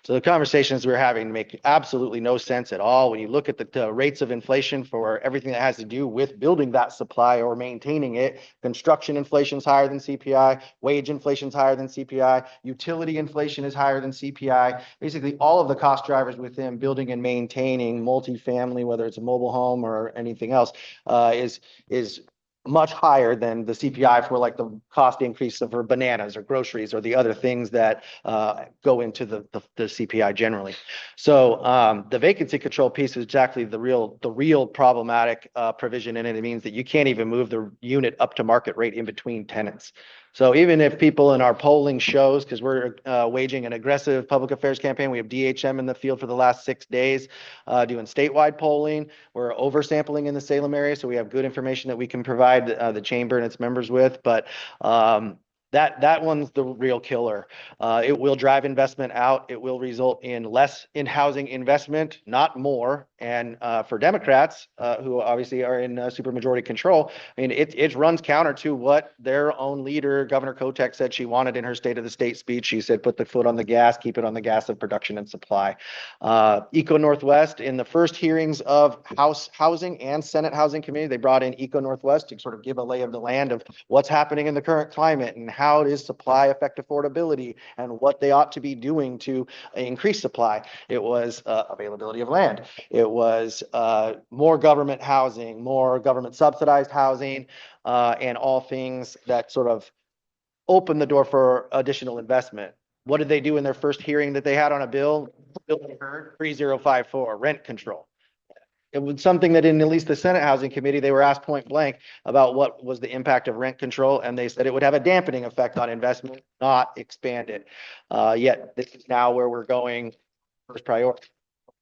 So the conversations we're having make absolutely no sense at all. When you look at the rates of inflation for everything that has to do with building that supply or maintaining it, construction inflation is higher than CPI, wage inflation is higher than CPI, utility inflation is higher than CPI. Basically, all of the cost drivers within building and maintaining multifamily, whether it's a mobile home or anything else, is much higher than the CPI for like the cost increase for bananas or groceries or the other things that go into the CPI generally. So the vacancy control piece is exactly the real problematic provision in it. It means that you can't even move the unit up to market rate in between tenants. So even if people in our polling shows, because we're waging an aggressive public affairs campaign, we have DHM in the field for the last 6 days doing statewide polling. We're oversampling in the Salem area, so we have good information that we can provide the chamber and its members with. But that one's the real killer. It will drive investment out. It will result in less in housing investment, not more. And for Democrats, who obviously are in supermajority control, I mean, it runs counter to what their own leader, Governor Kotek, said she wanted in her State of the State speech. She said, put the foot on the gas, keep it on the gas of production and supply. Eco Northwest, in the first hearings of House Housing and Senate Housing Committee, they brought in Eco Northwest to sort of give a lay of the land of what's happening in the current climate and how it is supply affect affordability and what they ought to be doing to increase supply. It was availability of land. It was more government housing, more government subsidized housing, and all things that sort of open the door for additional investment. What did they do in their first hearing that they had on a bill? Bill they heard, 3054, rent control. It was something that in at least the Senate Housing Committee, they were asked point blank about what was the impact of rent control. And they said it would have a dampening effect on investment, not expand it. Yet this is now where we're going. First priority.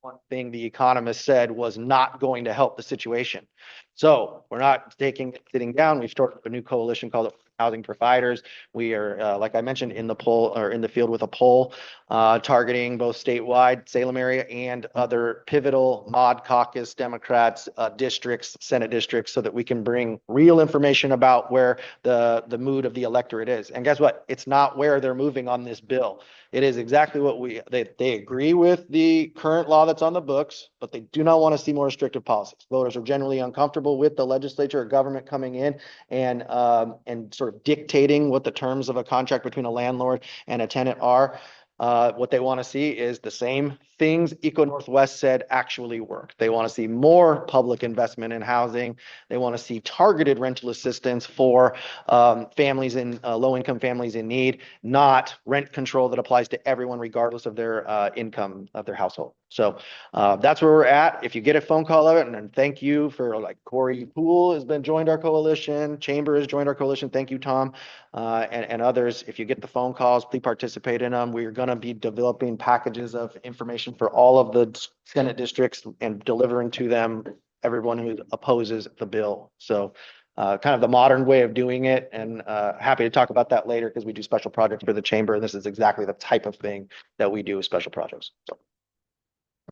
One thing the economist said was not going to help the situation. So we're not sitting down. We've started a new coalition called Housing Providers. We are, like I mentioned, in the poll or in the field with a poll targeting both statewide, Salem area, and other pivotal mod caucus Democrats districts, Senate districts, so that we can bring real information about where the mood of the electorate is. And guess what? It's not where they're moving on this bill. It is exactly what they agree with the current law that's on the books, but they do not want to see more restrictive policies. Voters are generally uncomfortable with the legislature or government coming in and sort of dictating what the terms of a contract between a landlord and a tenant are. What they want to see is the same things Eco Northwest said actually work. They want to see more public investment in housing. They want to see targeted rental assistance for families in low-income families in need, not rent control that applies to everyone regardless of their income of their household. So that's where we're at. If you get a phone call of it, and then thank you for like Corey Poole has been joined our coalition, Chamber has joined our coalition. Thank you, Tom, and others. If you get the phone calls, please participate in them. We are going to be developing packages of information for all of the Senate districts and delivering to them everyone who opposes the bill. So kind of the modern way of doing it, and happy to talk about that later because we do special projects for the chamber, and this is exactly the type of thing that we do with special projects. So.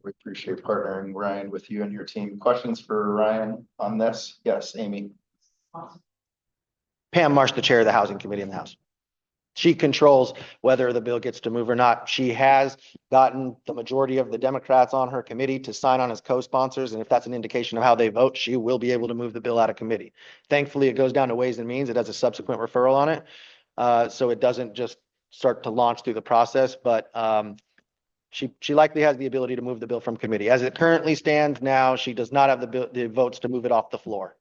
We appreciate partnering, Ryan, with you and your team. Questions for Ryan on this? Yes, Amy. Pam Marsh, the chair of the Housing Committee in the House. She controls whether the bill gets to move or not. She has gotten the majority of the Democrats on her committee to sign on as co-sponsors. And if that's an indication of how they vote, she will be able to move the bill out of committee. Thankfully, it goes down to Ways and Means. It has a subsequent referral on it. So it doesn't just start to launch through the process, but she likely has the ability to move the bill from committee. As it currently stands now, she does not have the votes to move it off the floor.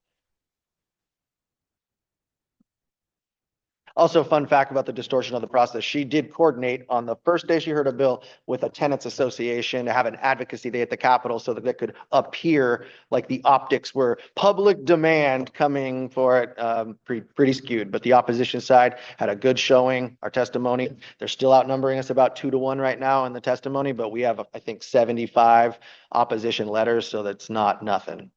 Also, fun fact about the distortion of the process, she did coordinate on the first day she heard a bill with a tenants association to have an advocacy day at the Capitol so that it could appear like the optics were public demand coming for it, pretty skewed. But the opposition side had a good showing, our testimony. They're still outnumbering us about 2-1 right now in the testimony, but we have, I think, 75 opposition letters, so that's not nothing.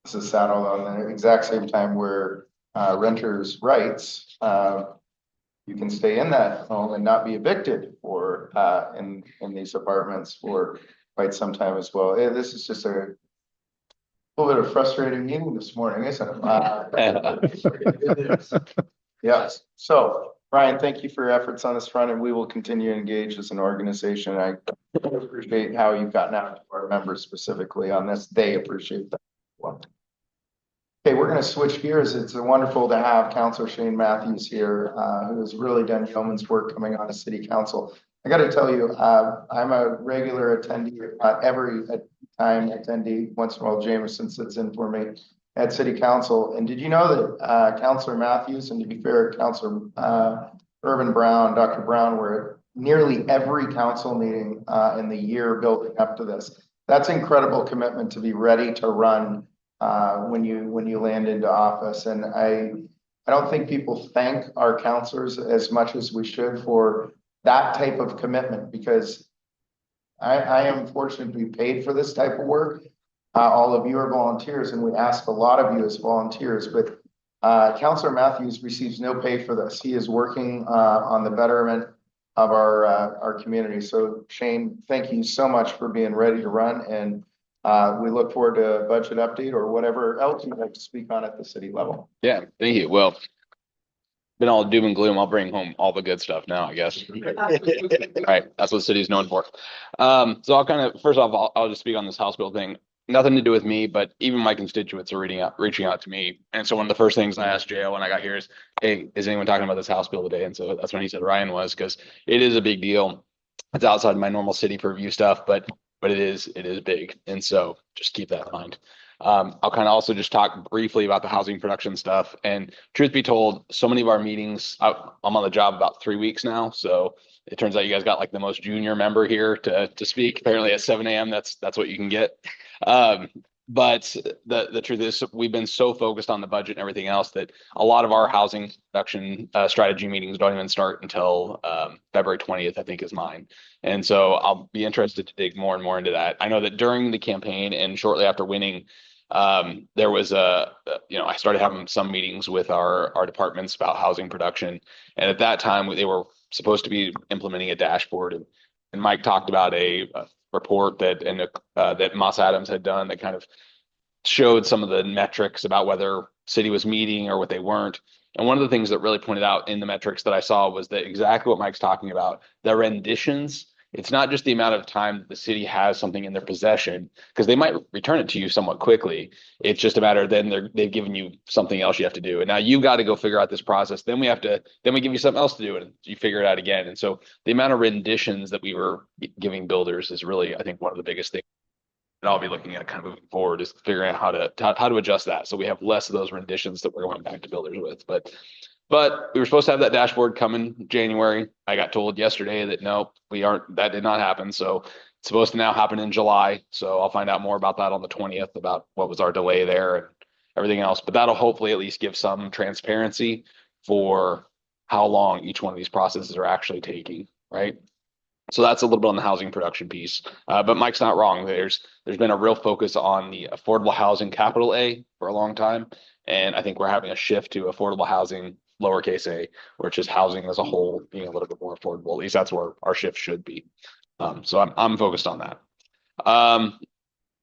This is sad, although at the exact same time where renters' rights, you can stay in that home and not be evicted or in these apartments for quite some time as well. This is just a little bit of frustrating meeting this morning, isn't it? Yes. So, Brian, thank you for your efforts on this front, and we will continue to engage as an organization. I appreciate how you've gotten out to our members specifically on this. They appreciate that. Okay, we're going to switch gears. It's wonderful to have Councilor Shane Matthews here, who has really done yeoman's work coming on to City Council. I got to tell you, I'm a regular attendee, not every time attendee. Once in a while, Jameson sits in for me at City Council. And did you know that Councilor Matthews, and to be fair, Councilor Dr. Brown, were at nearly every council meeting in the year building up to this? That's incredible commitment to be ready to run when you land into office. And I don't think people thank our councilors as much as we should for that type of commitment, because I am fortunate to be paid for this type of work. All of you are volunteers, and we ask a lot of you as volunteers, but Councilor Matthews receives no pay for this. He is working on the betterment of our community. So Shane, thank you so much for being ready to run, and we look forward to a budget update or whatever else you'd like to speak on at the city level. Yeah, thank you. Well, been all doom and gloom. I'll bring home all the good stuff now, I guess. Right, that's what the city's known for. So I'll kind of, first off, I'll just speak on this House bill thing. Nothing to do with me, but even my constituents are reaching out to me. And so one of the first things I asked JL when I got here is, hey, is anyone talking about this House bill today? And so that's when he said Ryan was, because it is a big deal. It's outside my normal city purview stuff, but it is big. And so just keep that in mind. I'll kind of also just talk briefly about the housing production stuff. And truth be told, so many of our meetings, I'm on the job about 3 weeks now. So it turns out you guys got like the most junior member here to speak. Apparently at 7 a.m. That's what you can get. But the truth is we've been so focused on the budget and everything else that a lot of our housing production strategy meetings don't even start until February 20th, I think is mine. And so I'll be interested to dig more and more into that. I know that during the campaign and shortly after winning, there was I started having some meetings with our departments about housing production. And at that time, they were supposed to be implementing a dashboard. And Mike talked about a report that Moss Adams had done that kind of showed some of the metrics about whether city was meeting or what they weren't. And one of the things that really pointed out in the metrics that I saw was that exactly what Mike's talking about, the renditions. It's not just the amount of time that the city has something in their possession, because they might return it to you somewhat quickly. It's just a matter of then they've given you something else you have to do. And now you've got to go figure out this process. Then we give you something else to do and you figure it out again. And so the amount of renditions that we were giving builders is really, I think, one of the biggest things that I'll be looking at kind of moving forward is figuring out how to adjust that. So we have less of those renditions that we're going back to builders with. But we were supposed to have that dashboard come in January. I got told yesterday that no, we aren't. That did not happen. So it's supposed to now happen in July. So I'll find out more about that on the 20th about what was our delay there and everything else. But that'll hopefully at least give some transparency for how long each one of these processes are actually taking, right? So that's a little bit on the housing production piece. But Mike's not wrong. There's been a real focus on the affordable housing capital A for a long time. And I think we're having a shift to affordable housing lowercase a, which is housing as a whole being a little bit more affordable. At least that's where our shift should be. So I'm focused on that.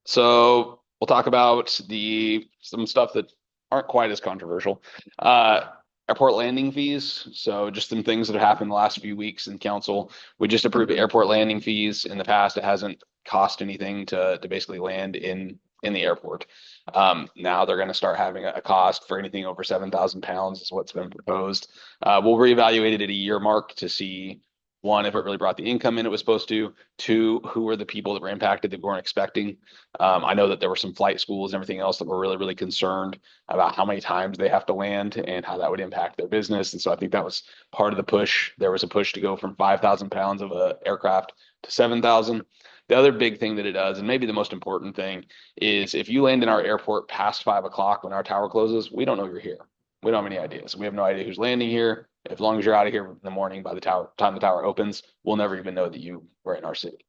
So we'll talk about some stuff that aren't quite as controversial. Airport landing fees. So just some things that have happened the last few weeks in council. We just approved airport landing fees. In the past, it hasn't cost anything to basically land in the airport. Now they're going to start having a cost for anything over 7,000 pounds is what's been proposed. We'll reevaluate it at a year mark to see One, if it really brought the income in it was supposed to. Two, who were the people that were impacted that we weren't expecting? I know that there were some flight schools and everything else that were really, really concerned about how many times they have to land and how that would impact their business. And so I think that was part of the push. There was a push to go from 5,000 pounds of a aircraft to 7,000. The other big thing that it does, and maybe the most important thing, is if you land in our airport past 5 o'clock when our tower closes, we don't know you're here. We don't have any ideas. We have no idea who's landing here. As long as you're out of here in the morning by the time the tower opens, we'll never even know that you were in our city.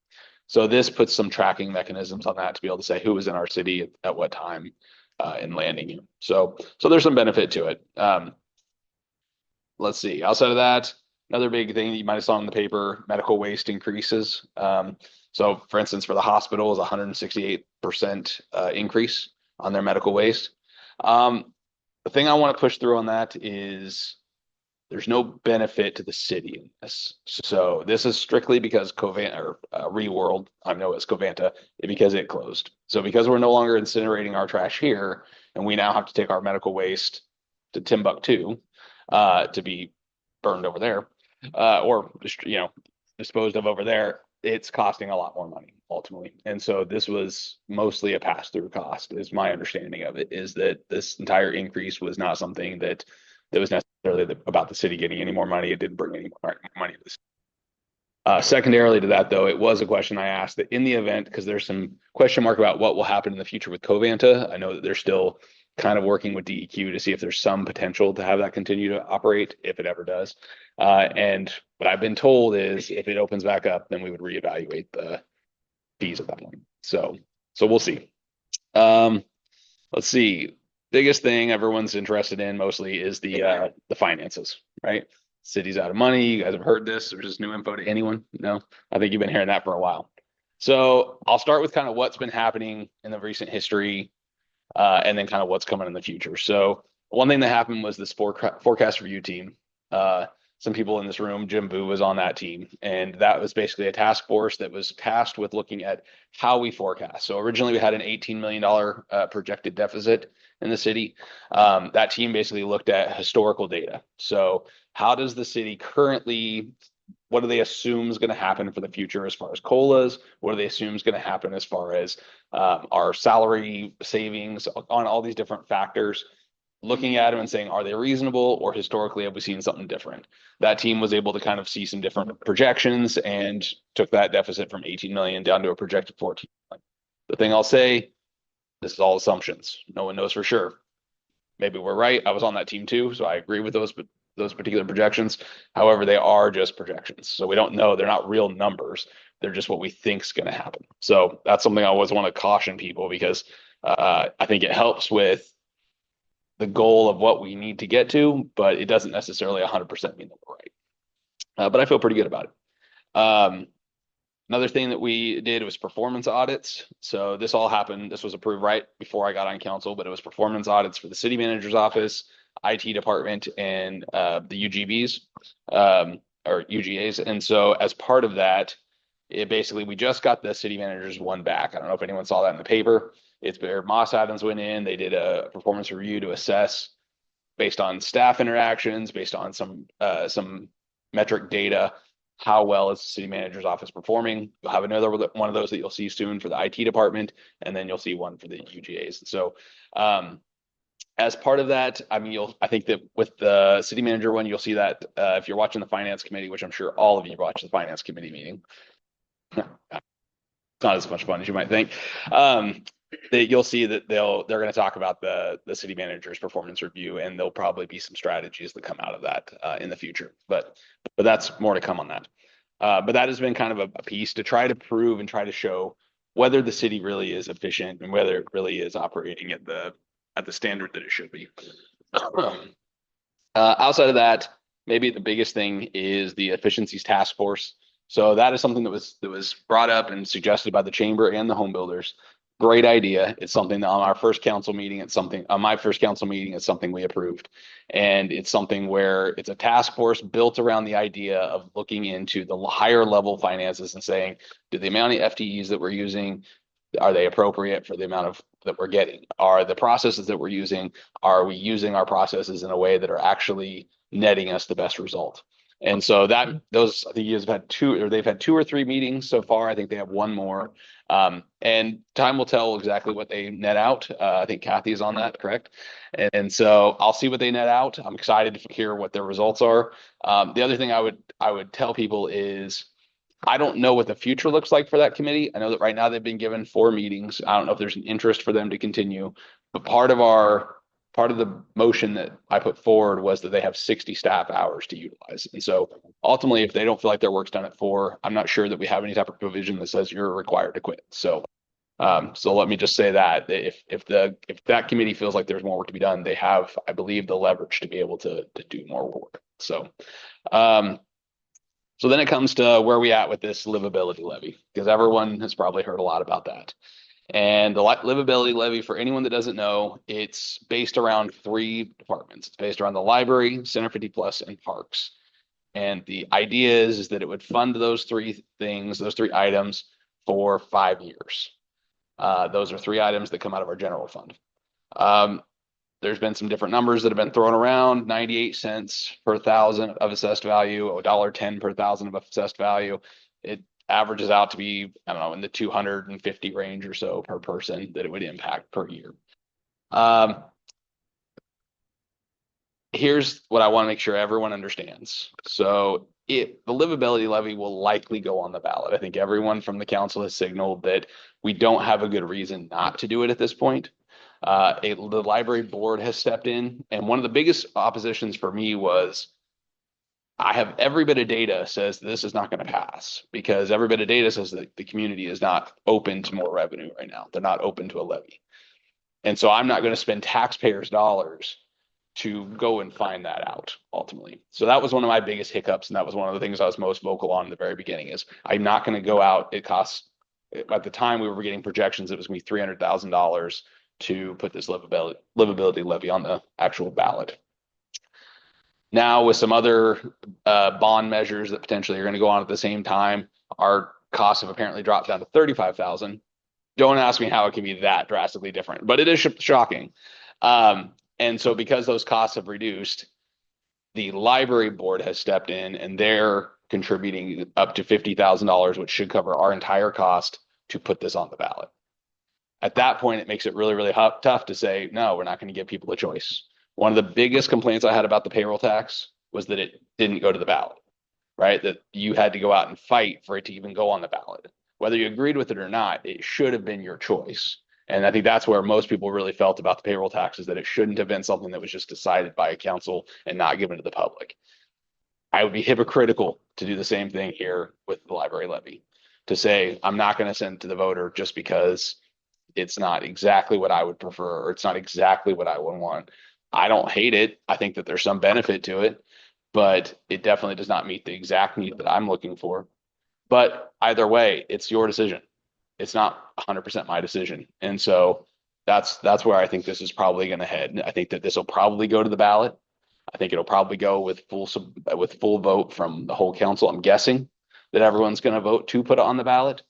So this puts some tracking mechanisms on that to be able to say who was in our city at what time in landing you. So there's some benefit to it. Let's see. Outside of that, another big thing that you might have saw in the paper, medical waste increases. So for instance, for the hospital is 168% increase on their medical waste. The thing I want to push through on that is there's no benefit to the city in this. So this is strictly because Covanta or Reworld, I know it's Covanta, because it closed. So because we're no longer incinerating our trash here, and we now have to take our medical waste to Timbuktu to be burned over there, or disposed of over there, it's costing a lot more money ultimately. And so this was mostly a pass-through cost, is my understanding of it, is that this entire increase was not something that was necessarily about the city getting any more money. It didn't bring any more money to the city. Secondarily to that, though, it was a question I asked that in the event, because there's some question mark about what will happen in the future with Covanta. I know that they're still kind of working with DEQ to see if there's some potential to have that continue to operate, if it ever does. And what I've been told is if it opens back up, then we would reevaluate the fees at that point. So we'll see. Let's see. Biggest thing everyone's interested in mostly is the finances, right? City's out of money. You guys have heard this. There's just new info to anyone? No, I think you've been hearing that for a while. So I'll start with kind of what's been happening in the recent history, and then kind of what's coming in the future. So one thing that happened was this forecast review team. Some people in this room, Jim Boo was on that team, and that was basically a task force that was tasked with looking at how we forecast. So originally we had an $18 million projected deficit in the city. That team basically looked at historical data. So how does the city currently, what do they assume is going to happen for the future as far as COLAs? What do they assume is going to happen as far as our salary savings on all these different factors? Looking at them and saying, are they reasonable, or historically have we seen something different? That team was able to kind of see some different projections and took that deficit from 18 million down to a projected 14 million. The thing I'll say, this is all assumptions. No one knows for sure. Maybe we're right. I was on that team too, so I agree with those particular projections. However, they are just projections. So we don't know. They're not real numbers. They're just what we think is going to happen. So that's something I always want to caution people, because I think it helps with the goal of what we need to get to, but it doesn't necessarily 100% mean that we're right. But I feel pretty good about it. Another thing that we did was performance audits. So this all happened, this was approved right before I got on council, but it was performance audits for the city manager's office, IT department, and the UGBs or UGAs. And so as part of that, we just got the city manager's one back. I don't know if anyone saw that in the paper. It's where Moss Adams went in, they did a performance review to assess based on staff interactions, based on some metric data, how well is the city manager's office performing. You'll have another one of those that you'll see soon for the IT department, and then you'll see one for the UGAs. So as part of that, I mean, I think that with the city manager one, you'll see that if you're watching the finance committee, which I'm sure all of you watch the finance committee meeting. It's not as much fun as you might think. That you'll see that they're going to talk about the city manager's performance review, and there'll probably be some strategies that come out of that in the future. But that's more to come on that. But that has been kind of a piece to try to prove and try to show whether the city really is efficient and whether it really is operating at the standard that it should be. Outside of that, maybe the biggest thing is the efficiencies task force. So that is something that was brought up and suggested by the chamber and the home builders. Great idea. It's something that on my first council meeting, it's something we approved. And it's something where it's a task force built around the idea of looking into the higher level finances and saying, do the amount of FTEs that we're using, are they appropriate for the amount of that we're getting? Are the processes that we're using, are we using our processes in a way that are actually netting us the best result? And so those, I think they've had two or three meetings so far. I think they have one more. And time will tell exactly what they net out. I think Kathy is on that, correct? And so I'll see what they net out. I'm excited to hear what their results are. The other thing I would tell people is I don't know what the future looks like for that committee. I know that right now they've been given 4 meetings. I don't know if there's an interest for them to continue, but part of the motion that I put forward was that they have 60 staff hours to utilize. And so ultimately, if they don't feel like their work's done at 4, I'm not sure that we have any type of provision that says you're required to quit. So let me just say that if that committee feels like there's more work to be done, they have, I believe, the leverage to be able to do more work. So then it comes to where we at with this livability levy, because everyone has probably heard a lot about that. And the livability levy, for anyone that doesn't know, it's based around 3 departments. It's based around the library, Center 50 Plus, and parks. And the idea is that it would fund those 3 things, those 3 items for 5 years. Those are 3 items that come out of our general fund. There's been some different numbers that have been thrown around, 98 cents per thousand of assessed value, $1.10 per thousand of assessed value. It averages out to be, I don't know, in the 250 range or so per person that it would impact per year. Here's what I want to make sure everyone understands. So the livability levy will likely go on the ballot. I think everyone from the council has signaled that we don't have a good reason not to do it at this point. The library board has stepped in, and one of the biggest oppositions for me was I have every bit of data says this is not going to pass, because every bit of data says that the community is not open to more revenue right now. They're not open to a levy. And so I'm not going to spend taxpayers' dollars to go and find that out ultimately. So that was one of my biggest hiccups. And that was one of the things I was most vocal on in the very beginning is I'm not going to go out. It costs, at the time we were getting projections, it was going to be $300,000 to put this livability levy on the actual ballot. Now with some other bond measures that potentially are going to go on at the same time, our costs have apparently dropped down to $35,000. Don't ask me how it can be that drastically different, but it is shocking. And so because those costs have reduced, the library board has stepped in and they're contributing up to $50,000, which should cover our entire cost to put this on the ballot. At that point, it makes it really, really tough to say, no, we're not going to give people a choice. One of the biggest complaints I had about the payroll tax was that it didn't go to the ballot, right? That you had to go out and fight for it to even go on the ballot. Whether you agreed with it or not, it should have been your choice. And I think that's where most people really felt about the payroll taxes, that it shouldn't have been something that was just decided by a council and not given to the public. I would be hypocritical to do the same thing here with the library levy, to say, I'm not going to send it to the voter just because it's not exactly what I would prefer, or it's not exactly what I would want. I don't hate it. I think that there's some benefit to it, but it definitely does not meet the exact need that I'm looking for. But either way, it's your decision. It's not 100% my decision. And so that's where I think this is probably going to head. I think that this will probably go to the ballot. I think it'll probably go with full vote from the whole council. I'm guessing that everyone's going to vote to put it on the ballot.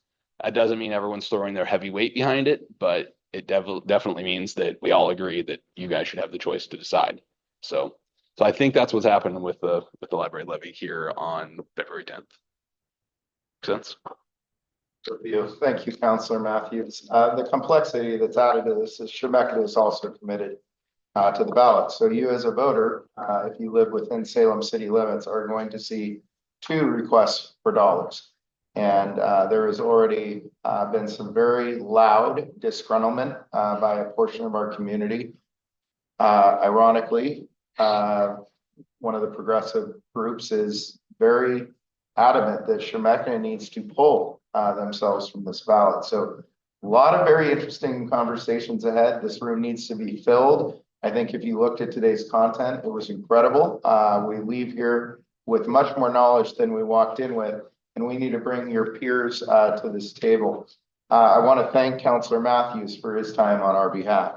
That doesn't mean everyone's throwing their heavy weight behind it, but it definitely means that we all agree that you guys should have the choice to decide. So I think that's what's happening with the library levy here on February 10th. Make sense? Thank you, Councilor Matthews. The complexity that's added to this is Chemeketa is also committed to the ballot. So you as a voter, if you live within Salem city limits, are going to see 2 requests for dollars. And there has already been some very loud disgruntlement by a portion of our community. Ironically, one of the progressive groups is very adamant that Chemeketa needs to pull themselves from this ballot. So a lot of very interesting conversations ahead. This room needs to be filled. I think if you looked at today's content, it was incredible. We leave here with much more knowledge than we walked in with, and we need to bring your peers to this table. I want to thank Councilor Matthews for his time on our behalf.